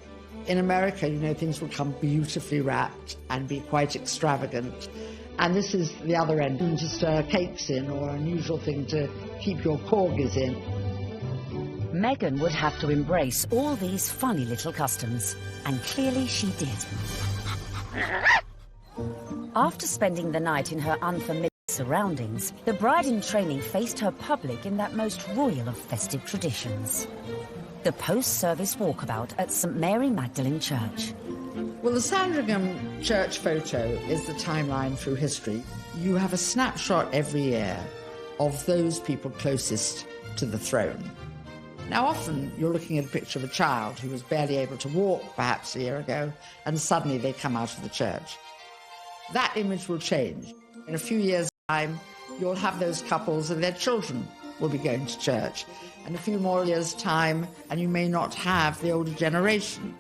In America, you know, things will come beautifully wrapped and be quite extravagant. And this is the other end, just cakes in, or an unusual thing to keep your corgis in. Meghan would have to embrace all these funny little customs, and clearly she did. After spending the night in her unfamiliar surroundings, the bride-in-training faced her public in that most royal of festive traditions. The post-service walkabout at St Mary Magdalene Church. Well, the Sandringham Church photo is the timeline through history. You have a snapshot every year of those people closest to the throne. Now, often you're looking at a picture of a child who was barely able to walk perhaps a year ago, and suddenly they come out of the church. That image will change. In a few years' time, you'll have those couples and their children will be going to church. And a few more years' time, and you may not have the older generation.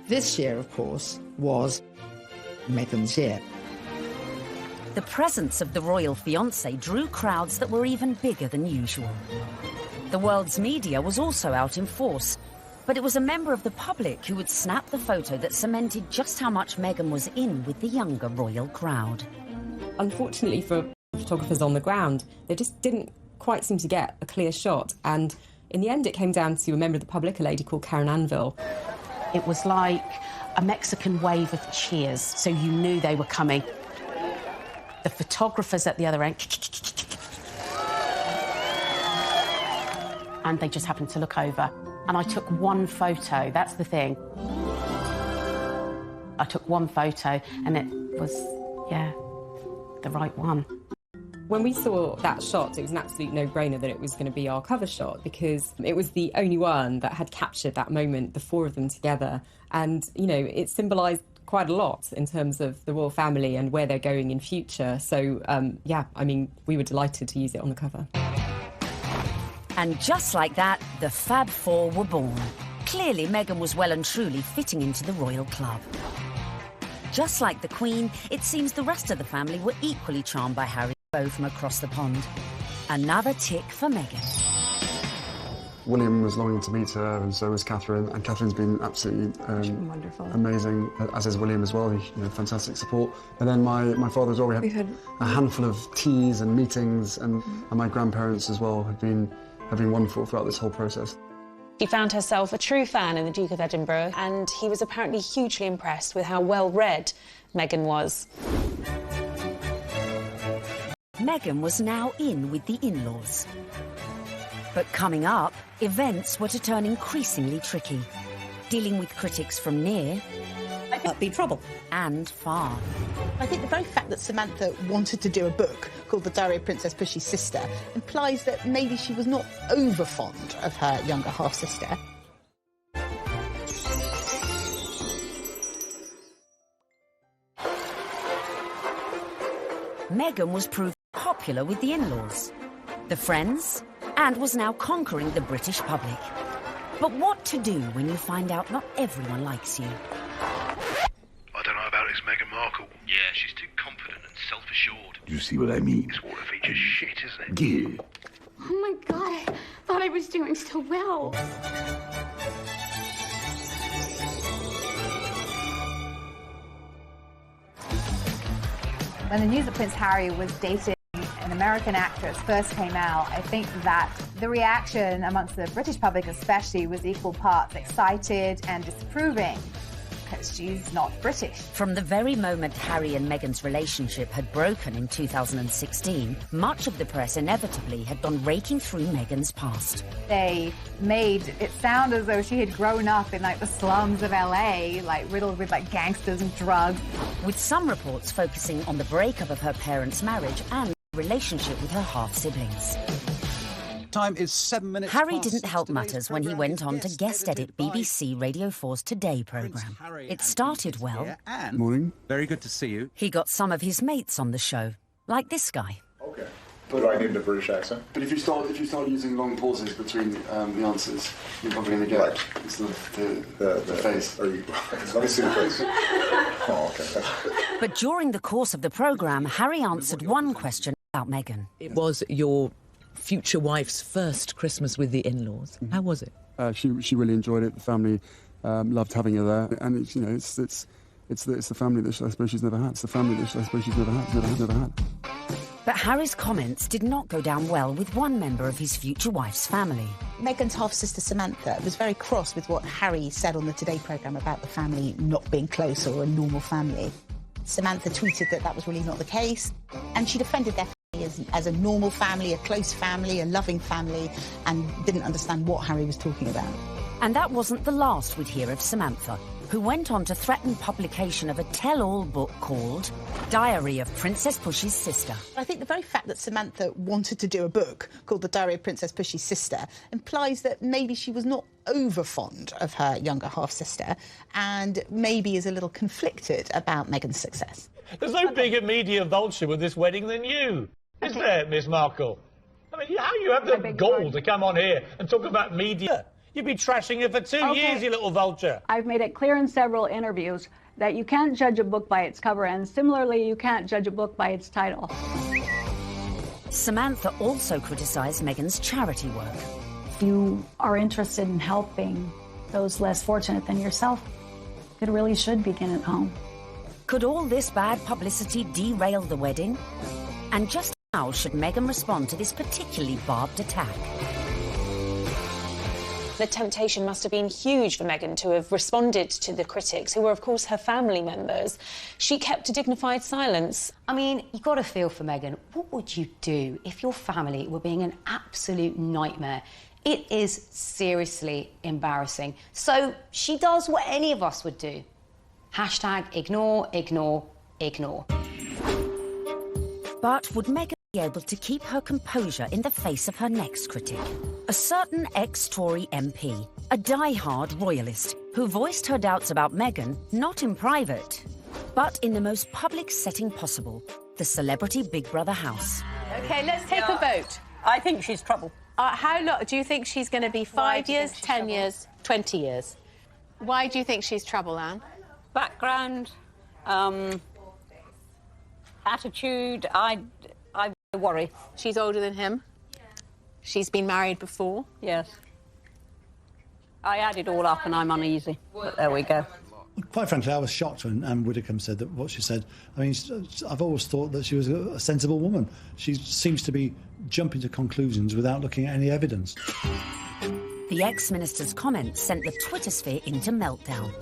This year, of course, was Meghan's year. The presence of the royal fiancé drew crowds that were even bigger than usual. The world's media was also out in force, but it was a member of the public who would snap the photo that cemented just how much Meghan was in with the younger royal crowd. Unfortunately for photographers on the ground, they just didn't quite seem to get a clear shot, and in the end it came down to a member of the public, a lady called Karen Anvil. It was like a Mexican wave of cheers, so you knew they were coming. The photographers at the other end, and they just happened to look over. And I took one photo, that's the thing. I took one photo and it was, yeah, the right one. When we saw that shot, it was an absolute no-brainer that it was going to be our cover shot, because it was the only one that had captured that moment, the four of them together. And, you know, it symbolised quite a lot in terms of the royal family and where they're going in future. So, yeah, I mean, we were delighted to use it on the cover. And just like that, the Fab Four were born. Clearly, Meghan was well and truly fitting into the royal club. Just like the Queen, it seems the rest of the family were equally charmed by Harry and Beau from across the pond. Another tick for Meghan. William was longing to meet her, and so was Catherine. And Catherine's been absolutely wonderful, amazing, as is William as well. You know, fantastic support. And then my father as well. We had a handful of teas and meetings, and my grandparents as well have been wonderful throughout this whole process. She found herself a true fan in the Duke of Edinburgh, and he was apparently hugely impressed with how well-read Meghan was. Meghan was now in with the in-laws. But coming up, events were to turn increasingly tricky, dealing with critics from near be trouble and far. I think the very fact that Samantha wanted to do a book called The Diary of Princess Pushy's Sister implies that maybe she was not over fond of her younger half-sister. Meghan was proved popular with the in-laws, the friends, and was now conquering the British public. But what to do when you find out not everyone likes you? I don't know about this Meghan Markle. Yeah, she's too confident and self-assured. You see what I mean? This water feature's shit, isn't it? Yeah. Oh my God, I thought I was doing so well. When the news that Prince Harry was dating an American actress first came out, I think that the reaction amongst the British public especially was equal parts excited and disapproving, because she's not British. From the very moment Harry and Meghan's relationship had broken in 2016, much of the press inevitably had gone raking through Meghan's past. They made it sound as though she had grown up in, like, the slums of LA, like, riddled with, like, gangsters and drugs. With some reports focusing on the breakup of her parents' marriage and relationship with her half-siblings. Time is 7 minutes. Harry didn't help matters when he went on to guest edit BBC Radio 4's Today programme. It started well. Morning. Very good to see you. He got some of his mates on the show, like this guy. Okay. But do I need a British accent? But if you start using long pauses between the answers, you're probably going to get the face. Let me see the face. Oh, okay. But during the course of the programme, Harry answered one question about Meghan. It was your future wife's first Christmas with the in-laws. How was it? She really enjoyed it. The family loved having her there, and it's, you know, it's the family that I suppose she's never had. It's the family that I suppose she's never had. But Harry's comments did not go down well with one member of his future wife's family. Meghan's half-sister Samantha was very cross with what Harry said on the Today programme about the family not being close or a normal family. Samantha tweeted that that was really not the case, and she defended their family as a normal family, a close family, a loving family, and didn't understand what Harry was talking about. And that wasn't the last we'd hear of Samantha, who went on to threaten publication of a tell-all book called Diary of Princess Pushy's Sister. I think the very fact that Samantha wanted to do a book called The Diary of Princess Pushy's Sister implies that maybe she was not over fond of her younger half-sister and maybe is a little conflicted about Meghan's success. There's no bigger media vulture with this wedding than you, is there, Miss Markle? I mean, how you have the gall to come on here and talk about media? You've been trashing it for 2 years, you little vulture. I've made it clear in several interviews that you can't judge a book by its cover, and similarly, you can't judge a book by its title. Samantha also criticised Meghan's charity work. If you are interested in helping those less fortunate than yourself, it really should begin at home. Could all this bad publicity derail the wedding? And just how should Meghan respond to this particularly barbed attack? The temptation must have been huge for Meghan to have responded to the critics, who were, of course, her family members. She kept a dignified silence. I mean, you've got to feel for Meghan. What would you do if your family were being an absolute nightmare? It is seriously embarrassing. So she does what any of us would do. Hashtag ignore, ignore, ignore. But would Meghan be able to keep her composure in the face of her next critic. A certain ex-Tory MP, a die-hard royalist, who voiced her doubts about Meghan, not in private, but in the most public setting possible, the celebrity Big Brother house. OK, let's take a vote. I think she's trouble. How long do you think she's going to be? 5 years, 10 years, 20 years? Why do you think she's trouble, Anne? Background, attitude, I worry. She's older than him. She's been married before. Yes. I add it all up and I'm uneasy. But there we go. Quite frankly, I was shocked when Anne Widdecombe said that what she said. I mean, I've always thought that she was a sensible woman. She seems to be jumping to conclusions without looking at any evidence. The ex-minister's comments sent the Twitter sphere into meltdown.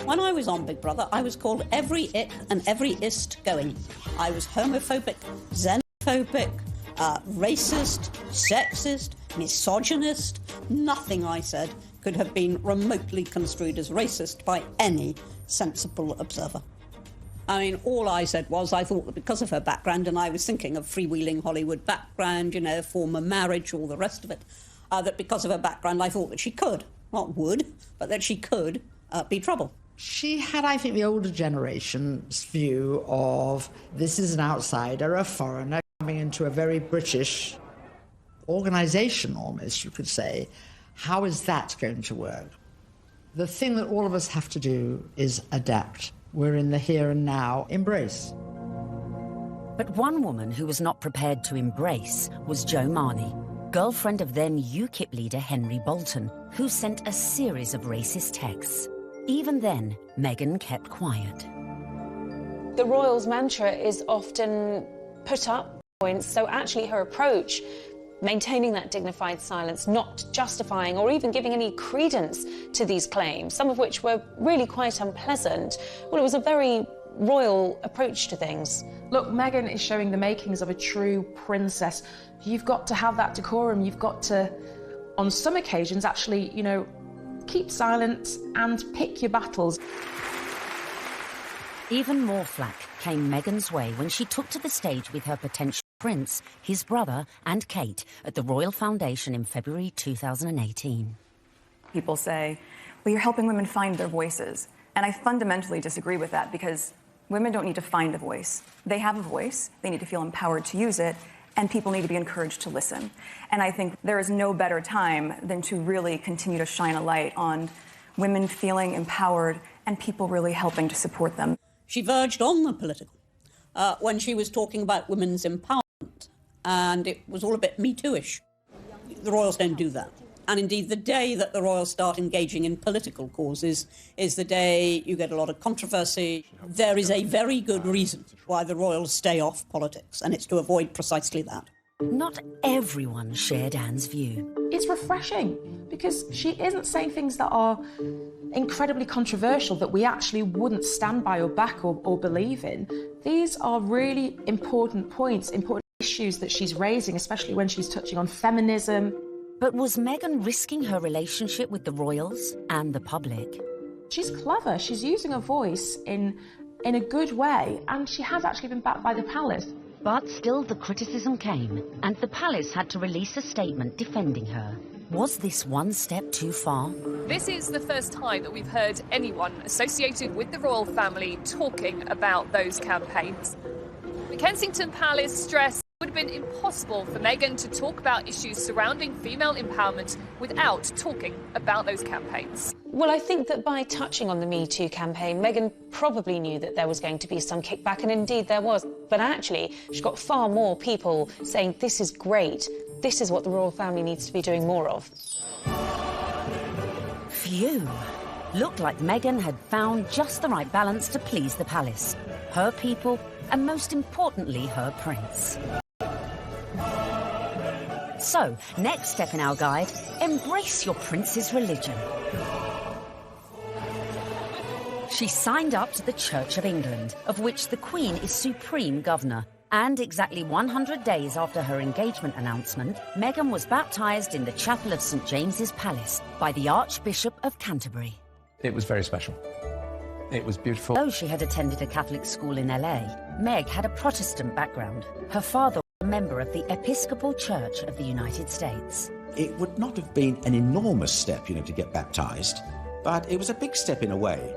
When I was on Big Brother, I was called every ick and every ist going. I was homophobic, xenophobic, racist, sexist, misogynist. Nothing I said could have been remotely construed as racist by any sensible observer. I mean, all I said was I thought that because of her background, and I was thinking of freewheeling Hollywood background, you know, former marriage, all the rest of it, that because of her background, I thought that she could, not would, but that she could be trouble. She had, I think, the older generation's view of this is an outsider, a foreigner, coming into a very British organisation, almost, you could say. How is that going to work? The thing that all of us have to do is adapt. We're in the here and now. Embrace. But one woman who was not prepared to embrace was Jo Marnie, girlfriend of then UKIP leader Henry Bolton, who sent a series of racist texts. Even then, Meghan kept quiet. The royals' mantra is often put up points, so actually her approach, maintaining that dignified silence, not justifying or even giving any credence to these claims, some of which were really quite unpleasant, well, it was a very royal approach to things. Look, Meghan is showing the makings of a true princess. You've got to have that decorum. You've got to, on some occasions, actually, you know, keep silent and pick your battles. Even more flack came Meghan's way when she took to the stage with her potential prince, his brother and Kate at the Royal Foundation in February 2018. People say, well, you're helping women find their voices. And I fundamentally disagree with that because women don't need to find a voice. They have a voice. They need to feel empowered to use it. And people need to be encouraged to listen. And I think there is no better time than to really continue to shine a light on women feeling empowered and people really helping to support them. She verged on the political when she was talking about women's empowerment, and it was all a bit Me Too-ish. The royals don't do that. And indeed, the day that the royals start engaging in political causes is the day you get a lot of controversy. There is a very good reason why the royals stay off politics, and it's to avoid precisely that. Not everyone shared Anne's view. It's refreshing because she isn't saying things that are incredibly controversial that we actually wouldn't stand by or back or believe in. These are really important points, important issues that she's raising, especially when she's touching on feminism. But was Meghan risking her relationship with the royals and the public? She's clever. She's using her voice in a good way, and she has actually been backed by the palace. But still the criticism came, and the palace had to release a statement defending her. Was this one step too far? This is the first time that we've heard anyone associated with the royal family talking about those campaigns. The Kensington Palace stressed it would have been impossible for Meghan to talk about issues surrounding female empowerment without talking about those campaigns. Well, I think that by touching on the Me Too campaign, Meghan probably knew that there was going to be some kickback, and indeed there was. But actually, she got far more people saying, this is great, this is what the royal family needs to be doing more of. Phew. Looked like Meghan had found just the right balance to please the palace, her people, and most importantly, her prince. So, next step in our guide, embrace your prince's religion. She signed up to the Church of England, of which the Queen is supreme governor. And exactly 100 days after her engagement announcement, Meghan was baptised in the chapel of St James's Palace by the Archbishop of Canterbury. It was very special. It was beautiful. Though she had attended a Catholic school in LA, Meg had a Protestant background. Her father member of the Episcopal Church of the United States. It would not have been an enormous step, to get baptised, but it was a big step in a way.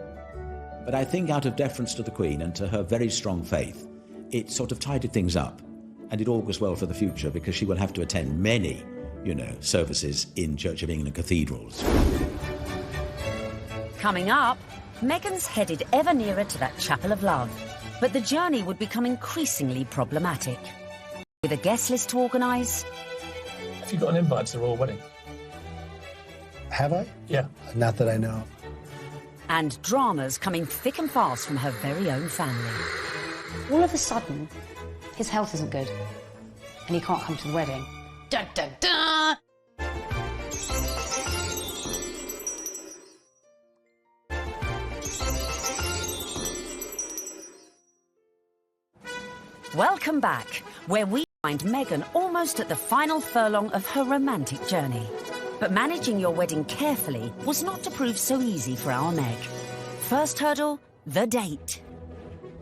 But I think out of deference to the Queen and to her very strong faith, it sort of tidied things up, and it augurs well for the future because she will have to attend many, services in Church of England cathedrals. Coming up, Meghan's headed ever nearer to that chapel of love, but the journey would become increasingly problematic. With a guest list to organise... Have you got an invite to the royal wedding? Have I? Yeah. Not that I know. And dramas coming thick and fast from her very own family. All of a sudden, his health isn't good, and he can't come to the wedding. Dun, dun, dun! Welcome back, where we find Meghan almost at the final furlong of her romantic journey. But managing your wedding carefully was not to prove so easy for our Meg. First hurdle, the date.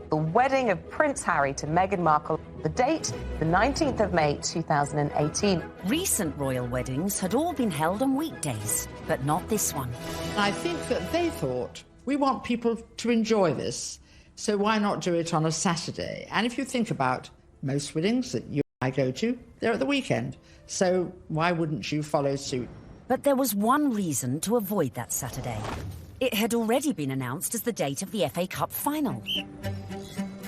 The wedding of Prince Harry to Meghan Markle. The date, the 19th of May, 2018. Recent royal weddings had all been held on weekdays, but not this one. I think that they thought, we want people to enjoy this, so why not do it on a Saturday? And if you think about most weddings that you and I go to, they're at the weekend. So why wouldn't you follow suit? But there was one reason to avoid that Saturday. It had already been announced as the date of the FA Cup final.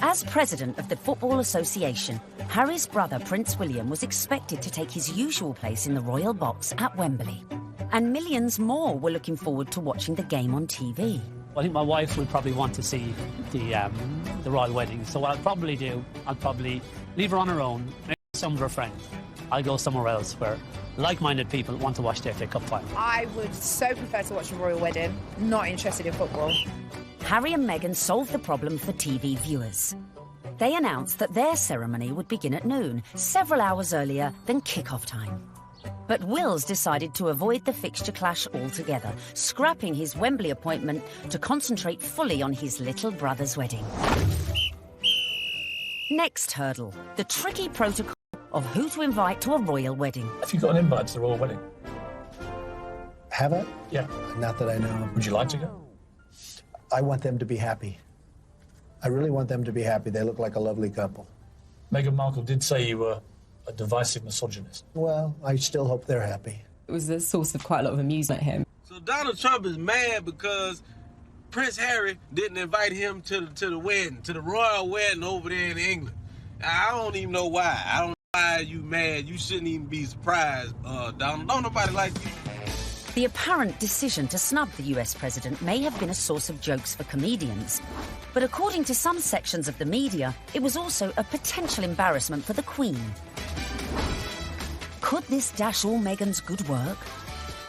As president of the Football Association, Harry's brother Prince William was expected to take his usual place in the royal box at Wembley. And millions more were looking forward to watching the game on TV. I think my wife would probably want to see the royal wedding. So what I'll probably do, I'll probably leave her on her own, maybe some of her friends. I'll go somewhere else where like-minded people want to watch the FA Cup final. I would so prefer to watch a royal wedding, not interested in football. Harry and Meghan solved the problem for TV viewers. They announced that their ceremony would begin at noon, several hours earlier than kick-off time. But Wills decided to avoid the fixture clash altogether, scrapping his Wembley appointment to concentrate fully on his little brother's wedding. Next hurdle, the tricky protocol of who to invite to a royal wedding. Have you got an invite to the royal wedding? Have I? Yeah. Not that I know. Would you like to go? I want them to be happy. I really want them to be happy. They look like a lovely couple. Meghan Markle did say you were a divisive misogynist. Well, I still hope they're happy. It was a source of quite a lot of amusement, him. So Donald Trump is mad because Prince Harry didn't invite him to the wedding, to the royal wedding over there in England. I don't even know why. I don't know why you mad. You shouldn't even be surprised, Donald. Don't nobody like you. The apparent decision to snub the US president may have been a source of jokes for comedians. But according to some sections of the media, it was also a potential embarrassment for the Queen. Could this dash all Meghan's good work?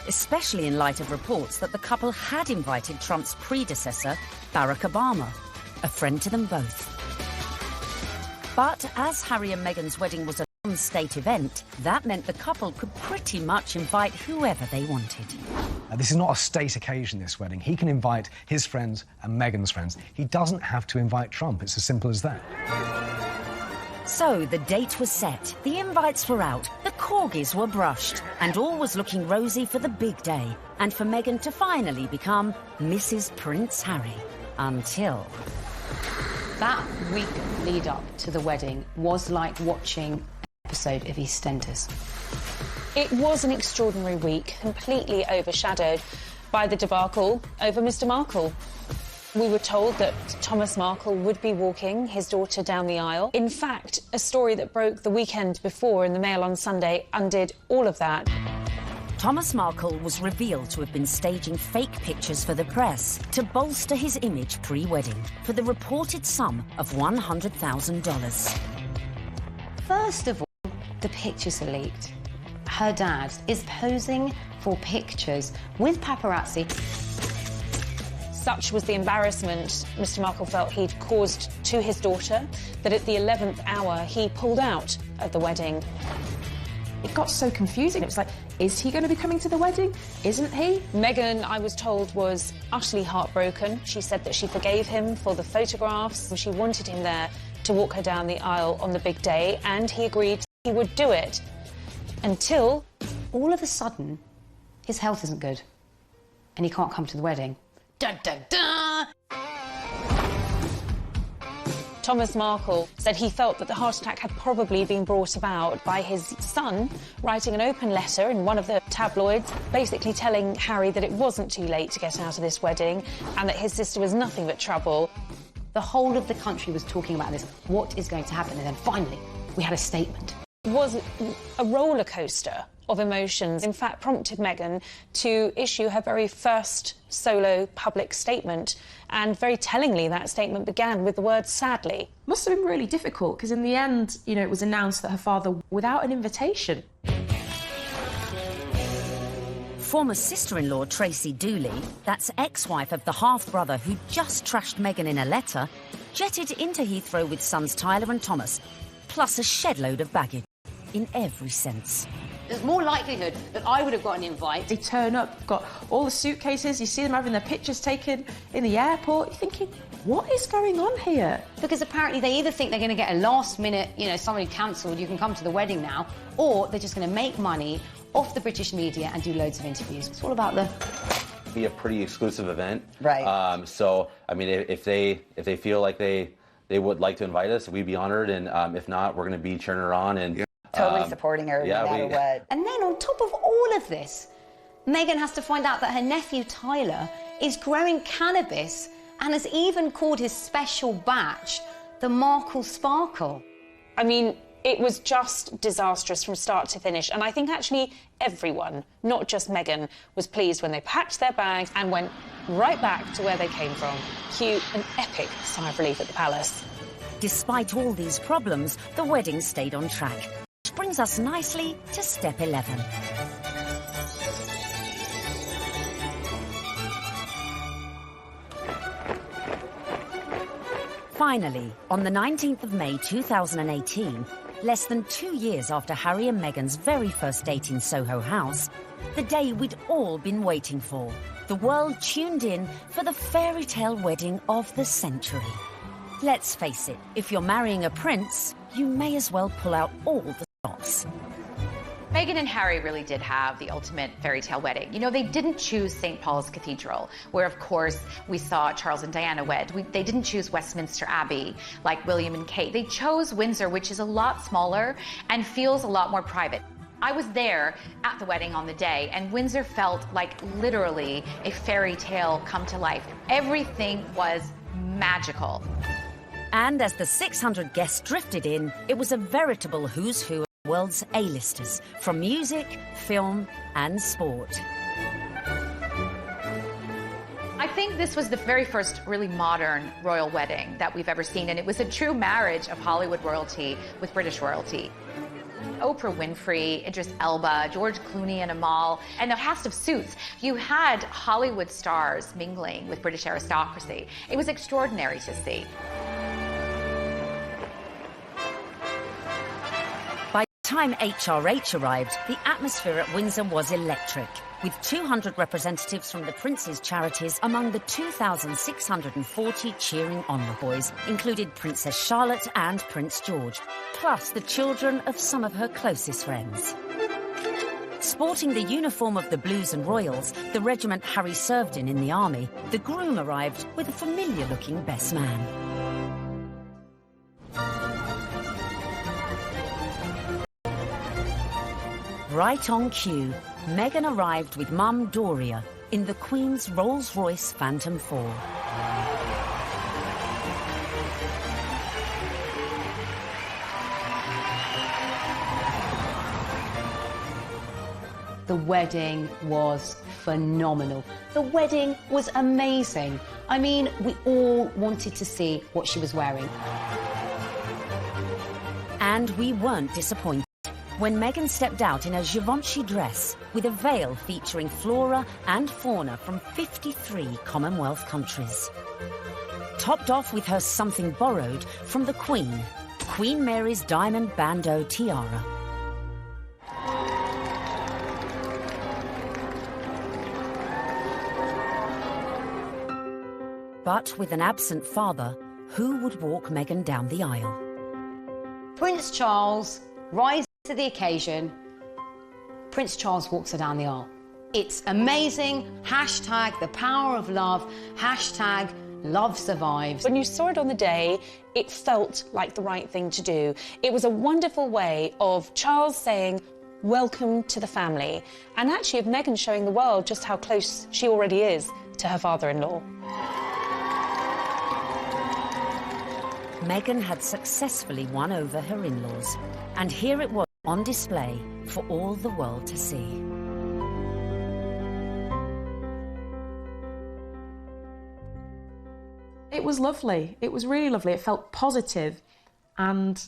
Especially in light of reports that the couple had invited Trump's predecessor, Barack Obama, a friend to them both. But as Harry and Meghan's wedding was a non-state event, that meant the couple could pretty much invite whoever they wanted. This is not a state occasion, this wedding. He can invite his friends and Meghan's friends. He doesn't have to invite Trump. It's as simple as that. So the date was set, the invites were out, the corgis were brushed, and all was looking rosy for the big day, and for Meghan to finally become Mrs. Prince Harry. Until... That week lead up to the wedding was like watching an episode of EastEnders. It was an extraordinary week, completely overshadowed by the debacle over Mr. Markle. We were told that Thomas Markle would be walking his daughter down the aisle. In fact, a story that broke the weekend before in the Mail on Sunday undid all of that. Thomas Markle was revealed to have been staging fake pictures for the press to bolster his image pre-wedding for the reported sum of $100,000. First of all, the pictures are leaked. Her dad is posing for pictures with paparazzi. Such was the embarrassment Mr. Markle felt he'd caused to his daughter that at the 11th hour he pulled out of the wedding. It got so confusing. It was like, is he going to be coming to the wedding? Isn't he? Meghan, I was told, was utterly heartbroken. She said that she forgave him for the photographs. She wanted him there to walk her down the aisle on the big day, and he agreed he would do it. Until... all of a sudden, his health isn't good. And he can't come to the wedding. Dun, dun, dun! Thomas Markle said he felt that the heart attack had probably been brought about by his son writing an open letter in one of the tabloids, basically telling Harry that it wasn't too late to get out of this wedding and that his sister was nothing but trouble. The whole of the country was talking about this. What is going to happen? And then finally, we had a statement. It was a roller coaster of emotions, in fact prompted Meghan to issue her very first solo public statement, and very tellingly that statement began with the word sadly. Must have been really difficult because in the end, you know, it was announced that her father, without an invitation. Former sister-in-law Tracy Dooley, that's ex-wife of the half-brother who just trashed Meghan in a letter, jetted into Heathrow with sons Tyler and Thomas, plus a shed-load of baggage, in every sense. There's more likelihood that I would have got an invite. They turn up, got all the suitcases, you see them having their pictures taken in the airport. You're thinking, what is going on here? Because apparently they either think they're going to get a last-minute, you know, somebody cancelled, you can come to the wedding now, or they're just going to make money off the British media and do loads of interviews. It's all about the... be a pretty exclusive event. Right. So, I mean, if they feel like they would like to invite us, we'd be honored, and if not, we're going to be cheering her on and... Totally supporting her no matter what. And then on top of all of this, Meghan has to find out that her nephew Tyler is growing cannabis and has even called his special batch the Markle Sparkle. I mean, it was just disastrous from start to finish, and I think actually everyone, not just Meghan, was pleased when they packed their bags and went right back to where they came from. Cue an epic sigh of relief at the palace. Despite all these problems, the wedding stayed on track. Which brings us nicely to step 11. Finally, on the 19th of May 2018, less than 2 years after Harry and Meghan's very first date in Soho House, the day we'd all been waiting for. The world tuned in for the fairy tale wedding of the century. Let's face it, if you're marrying a prince, you may as well pull out all the stops. Meghan and Harry really did have the ultimate fairy tale wedding. You know, they didn't choose St. Paul's Cathedral, where, of course, we saw Charles and Diana wed. They didn't choose Westminster Abbey, like William and Kate. They chose Windsor, which is a lot smaller and feels a lot more private. I was there at the wedding on the day, and Windsor felt like literally a fairy tale come to life. Everything was magical. And as the 600 guests drifted in, it was a veritable who's who of the world's A-listers, from music, film, and sport. I think this was the very first really modern royal wedding that we've ever seen, and it was a true marriage of Hollywood royalty with British royalty. Oprah Winfrey, Idris Elba, George Clooney and Amal, and a cast of Suits. You had Hollywood stars mingling with British aristocracy. It was extraordinary to see. By the time HRH arrived, the atmosphere at Windsor was electric, with 200 representatives from the Prince's charities among the 2,640 cheering envoys, included Princess Charlotte and Prince George, plus the children of some of her closest friends. Sporting the uniform of the Blues and Royals, the regiment Harry served in the army, the groom arrived with a familiar-looking best man. Right on cue, Meghan arrived with Mum Doria in the Queen's Rolls-Royce Phantom 4. The wedding was phenomenal. The wedding was amazing. I mean, we all wanted to see what she was wearing. And we weren't disappointed when Meghan stepped out in a Givenchy dress with a veil featuring flora and fauna from 53 Commonwealth countries. Topped off with her something borrowed from the Queen, Queen Mary's diamond bandeau tiara. But with an absent father, who would walk Meghan down the aisle? Prince Charles, rising to the occasion, Prince Charles walks her down the aisle. It's amazing. Hashtag the power of love. Hashtag love survives. When you saw it on the day, it felt like the right thing to do. It was a wonderful way of Charles saying, welcome to the family, and actually of Meghan showing the world just how close she already is to her father-in-law. Meghan had successfully won over her in-laws, and here it was on display for all the world to see. It was lovely. It was really lovely. It felt positive, and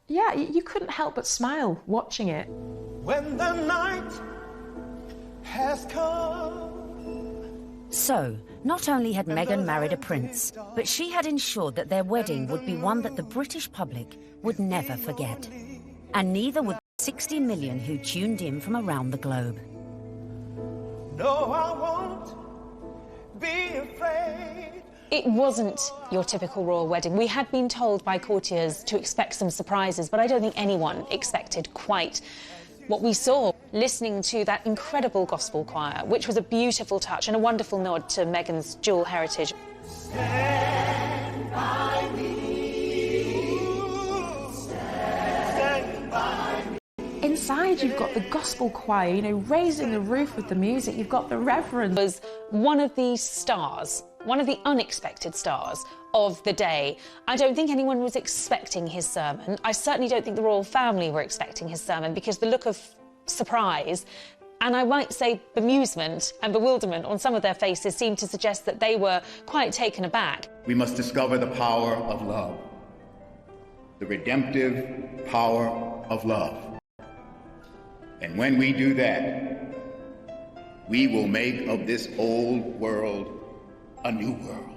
yeah, you couldn't help but smile watching it. When the night has come. So, not only had Meghan married a prince, but she had ensured that their wedding would be one that the British public would never forget. And neither would the 60 million who tuned in from around the globe. No, I won't be afraid. It wasn't your typical royal wedding. We had been told by courtiers to expect some surprises, but I don't think anyone expected quite what we saw. Listening to that incredible gospel choir, which was a beautiful touch and a wonderful nod to Meghan's dual heritage. Stand by me. Stand by me. Inside, you've got the gospel choir, you know, raising the roof with the music. You've got the reverend. Was one of the stars, one of the unexpected stars of the day. I don't think anyone was expecting his sermon. I certainly don't think the royal family were expecting his sermon, because the look of surprise, and I might say bemusement and bewilderment on some of their faces seemed to suggest that they were quite taken aback. We must discover the power of love, the redemptive power of love. And when we do that, we will make of this old world a new world.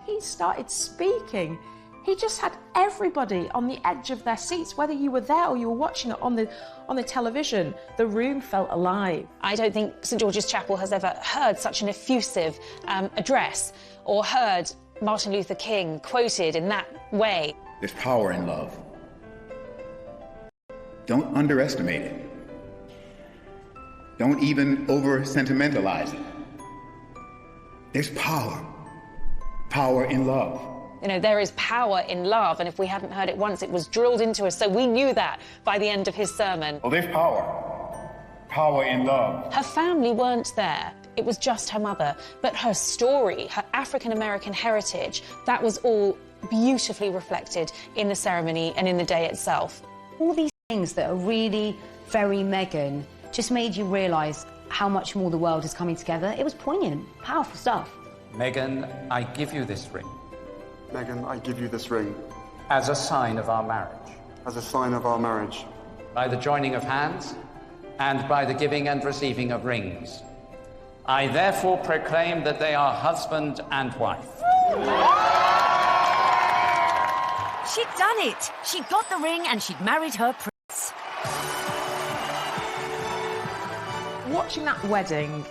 He started speaking. He just had everybody on the edge of their seats, whether you were there or you were watching it on the television. The room felt alive. I don't think St George's Chapel has ever heard such an effusive address, or heard Martin Luther King quoted in that way. There's power in love. Don't underestimate it. Don't even over-sentimentalize it. There's power in love. You know, there is power in love, and if we hadn't heard it once, it was drilled into us, so we knew that by the end of his sermon. Well, there's power in love. Her family weren't there. It was just her mother. But her story, her African-American heritage, that was all beautifully reflected in the ceremony and in the day itself. All these things that are really very Meghan just made you realise how much more the world is coming together. It was poignant, powerful stuff. Meghan, I give you this ring. Meghan, I give you this ring. As a sign of our marriage. As a sign of our marriage. By the joining of hands, and by the giving and receiving of rings. I therefore proclaim that they are husband and wife. She'd done it! She'd got the ring and she'd married her prince. Watching that wedding,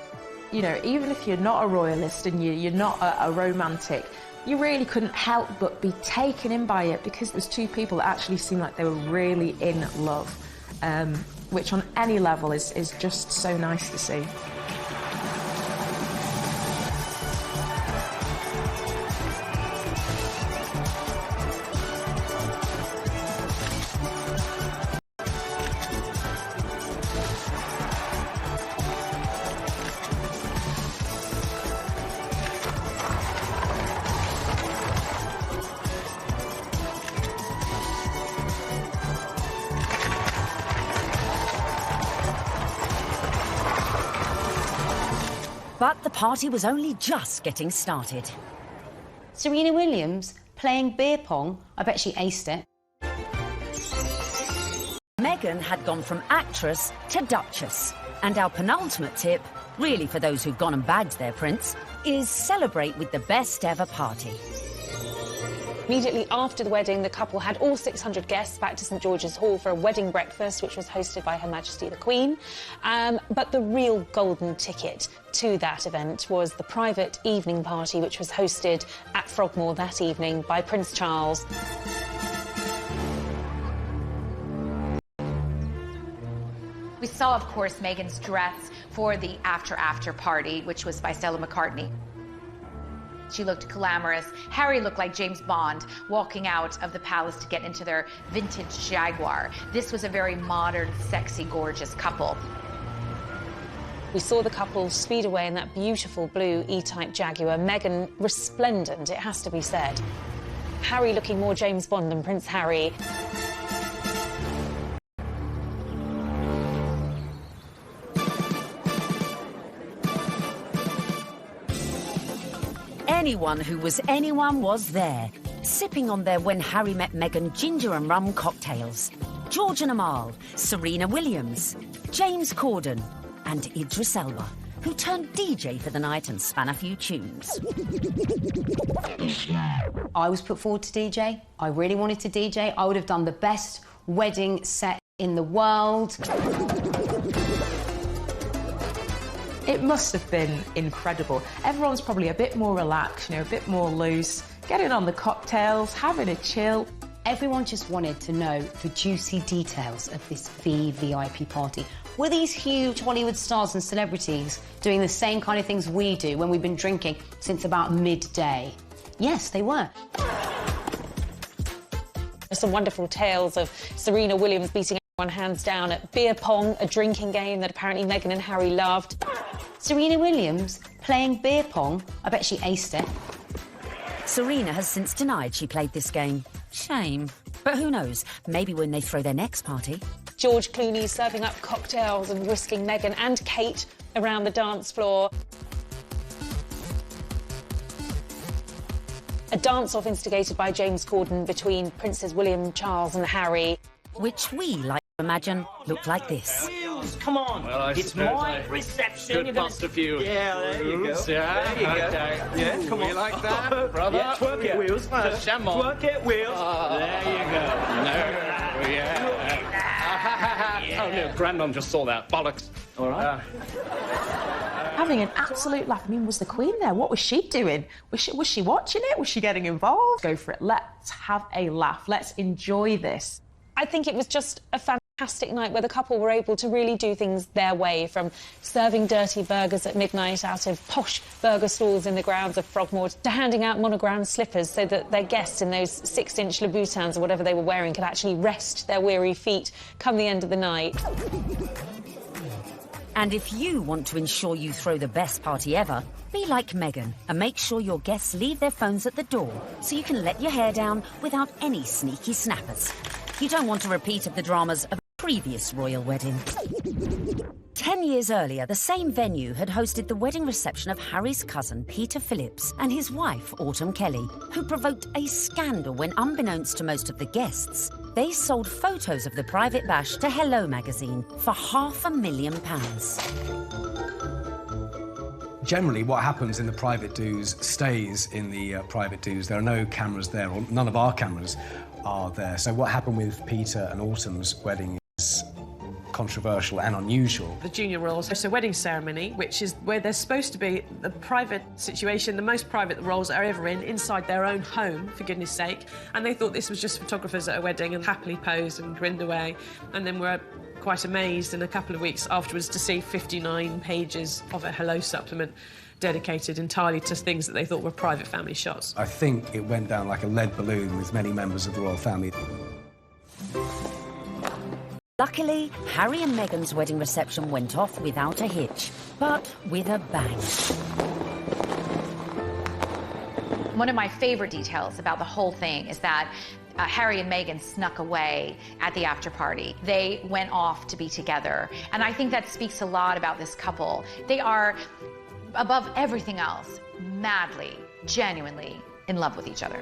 you know, even if you're not a royalist and you're not a romantic, you really couldn't help but be taken in by it, because it was two people that actually seemed like they were really in love, which on any level is just so nice to see. But the party was only just getting started. Serena Williams playing beer pong, I bet she aced it. Meghan had gone from actress to duchess. And our penultimate tip, really for those who've gone and bagged their prince, is celebrate with the best ever party. Immediately after the wedding, the couple had all 600 guests back to St George's Hall for a wedding breakfast, which was hosted by Her Majesty the Queen. But the real golden ticket to that event was the private evening party, which was hosted at Frogmore that evening by Prince Charles. We saw, of course, Meghan's dress for the after party, which was by Stella McCartney. She looked glamorous. Harry looked like James Bond walking out of the palace to get into their vintage Jaguar. This was a very modern, sexy, gorgeous couple. We saw the couple speed away in that beautiful blue E-Type Jaguar. Meghan resplendent, it has to be said. Harry looking more James Bond than Prince Harry. Anyone who was anyone was there, sipping on their When Harry Met Meghan ginger and rum cocktails. George and Amal, Serena Williams, James Corden and Idris Elba, who turned DJ for the night and span a few tunes. I was put forward to DJ. I really wanted to DJ. I would have done the best wedding set in the world. It must have been incredible. Everyone's probably a bit more relaxed, a bit more loose, getting on the cocktails, having a chill. Everyone just wanted to know the juicy details of this VVIP party. Were these huge Hollywood stars and celebrities doing the same kind of things we do when we've been drinking since about midday? Yes, they were. There's some wonderful tales of Serena Williams beating everyone hands down at beer pong, a drinking game that apparently Meghan and Harry loved. Serena Williams playing beer pong? I bet she aced it. Serena has since denied she played this game. Shame. But who knows, maybe when they throw their next party. George Clooney serving up cocktails and whisking Meghan and Kate around the dance floor. A dance-off instigated by James Corden between Princes William, Charles and Harry. Which we like to imagine looked like this. Come on, well, it's my reception. Could bust a few. Yeah, there you go. Yeah, there you go. Okay. Yeah, come on. You like that, brother? Yeah, twerk it, Wheels. Twerk it, Wheels. There you go. No, yeah. Oh, no, Grandon just saw that. Bollocks. All right. Having an absolute laugh. I mean, was the Queen there? What was she doing? Was she watching it? Was she getting involved? Go for it. Let's have a laugh. Let's enjoy this. I think it was just a fantastic night where the couple were able to really do things their way, from serving dirty burgers at midnight out of posh burger stalls in the grounds of Frogmore to handing out monogrammed slippers so that their guests in those 6-inch Louboutins or whatever they were wearing could actually rest their weary feet come the end of the night. And if you want to ensure you throw the best party ever, be like Meghan and make sure your guests leave their phones at the door so you can let your hair down without any sneaky snappers. You don't want a repeat of the dramas of a previous royal wedding. 10 years earlier, the same venue had hosted the wedding reception of Harry's cousin, Peter Phillips, and his wife, Autumn Kelly, who provoked a scandal when, unbeknownst to most of the guests, they sold photos of the private bash to Hello magazine for £500,000. Generally, what happens in the private do's stays in the private do's. There are no cameras there, or none of our cameras are there. So what happened with Peter and Autumn's wedding is controversial and unusual. The junior royals host a wedding ceremony, which is where there's supposed to be the private situation, the most private the royals are ever in, inside their own home, for goodness sake. And they thought this was just photographers at a wedding and happily posed and grinned away. And then were quite amazed in a couple of weeks afterwards to see 59 pages of a Hello supplement dedicated entirely to things that they thought were private family shots. I think it went down like a lead balloon with many members of the royal family. Luckily, Harry and Meghan's wedding reception went off without a hitch, but with a bang. One of my favorite details about the whole thing is that Harry and Meghan snuck away at the after party. They went off to be together. And I think that speaks a lot about this couple. They are, above everything else, madly, genuinely in love with each other.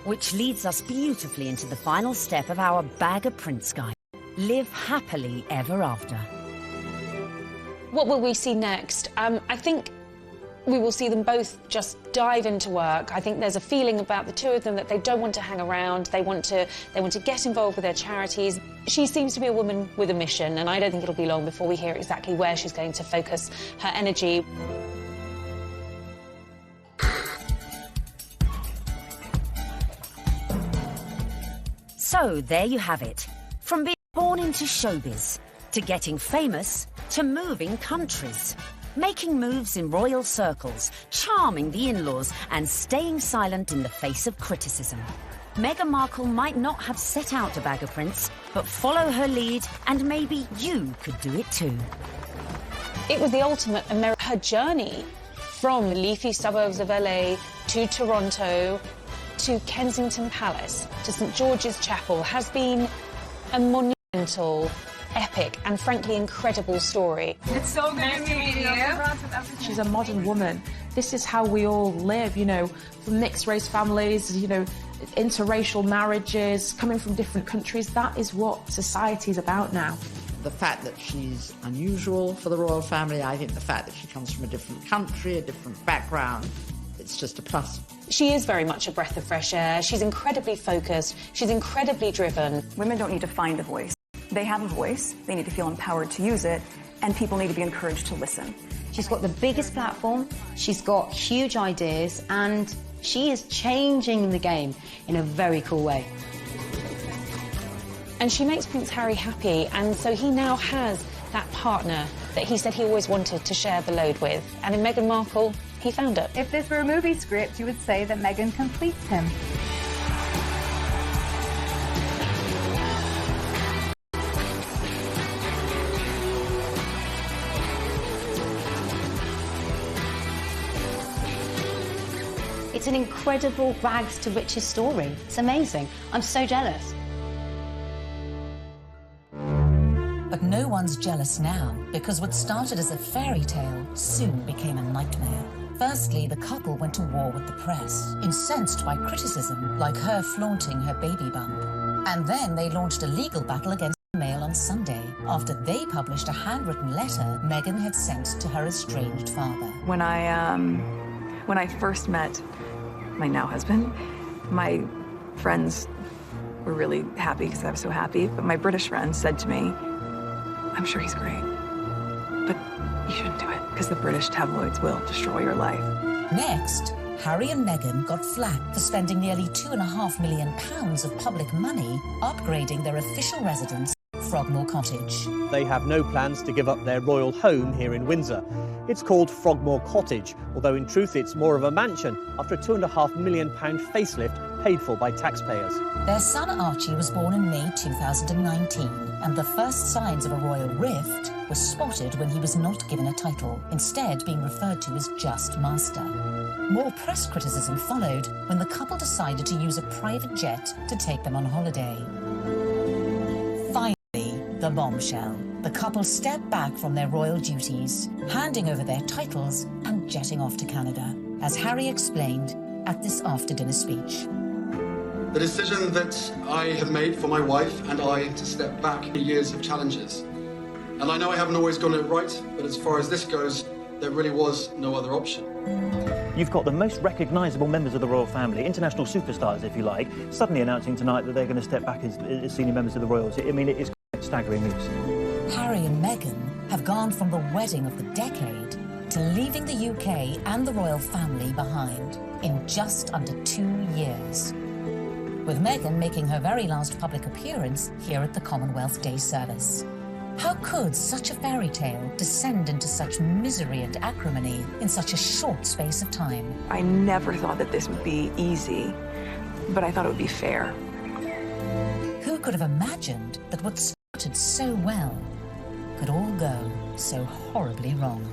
Which leads us beautifully into the final step of our Bag of Prince guide. Live happily ever after. What will we see next? I think we will see them both just dive into work. I think there's a feeling about the two of them that they don't want to hang around. They want to get involved with their charities. She seems to be a woman with a mission, and I don't think it'll be long before we hear exactly where she's going to focus her energy. So there you have it. From being born into showbiz to getting famous, to moving countries. Making moves in royal circles, charming the in-laws, and staying silent in the face of criticism. Meghan Markle might not have set out to bag a prince, but follow her lead, and maybe you could do it too. It was the ultimate her journey from the leafy suburbs of LA to Toronto to Kensington Palace to St George's Chapel has been a monumental, epic and frankly incredible story. It's so nice to meet you. She's a modern woman. This is how we all live, you know, from mixed race families, you know, interracial marriages, coming from different countries. That is what society is about now. The fact that she's unusual for the royal family, I think the fact that she comes from a different country, a different background, it's just a plus. She is very much a breath of fresh air. She's incredibly focused. She's incredibly driven. Women don't need to find a voice. They have a voice. They need to feel empowered to use it, and people need to be encouraged to listen. She's got the biggest platform, she's got huge ideas, and she is changing the game in a very cool way. And she makes Prince Harry happy, and so he now has that partner that he said he always wanted to share the load with. And in Meghan Markle, he found it. If this were a movie script, you would say that Meghan completes him. It's an incredible rags to riches story. It's amazing. I'm so jealous. But no one's jealous now, because what started as a fairy tale soon became a nightmare. Firstly, the couple went to war with the press, incensed by criticism, like her flaunting her baby bump. And then they launched a legal battle against the Mail on Sunday, after they published a handwritten letter Meghan had sent to her estranged father. When I first met my now husband, my friends were really happy because I was so happy, but my British friends said to me, I'm sure he's great, but you shouldn't do it because the British tabloids will destroy your life. Next, Harry and Meghan got flack for spending nearly £2.5 million of public money upgrading their official residence, Frogmore Cottage. They have no plans to give up their royal home here in Windsor. It's called Frogmore Cottage, although in truth it's more of a mansion after a £2.5 million facelift paid for by taxpayers. Their son Archie was born in May 2019, and the first signs of a royal rift were spotted when he was not given a title, instead being referred to as just Master. More press criticism followed when the couple decided to use a private jet to take them on holiday. Finally, the bombshell. The couple stepped back from their royal duties, handing over their titles and jetting off to Canada, as Harry explained at this after-dinner speech. The decision that I have made for my wife and I to step back in years of challenges. And I know I haven't always gotten it right, but as far as this goes, there really was no other option. You've got the most recognisable members of the royal family, international superstars, if you like, suddenly announcing tonight that they're going to step back as senior members of the royals. I mean, it is quite staggering news. Harry and Meghan have gone from the wedding of the decade to leaving the UK and the royal family behind in just under 2 years, with Meghan making her very last public appearance here at the Commonwealth Day service. How could such a fairy tale descend into such misery and acrimony in such a short space of time? I never thought that this would be easy, but I thought it would be fair. Who could have imagined that what started so well could all go so horribly wrong?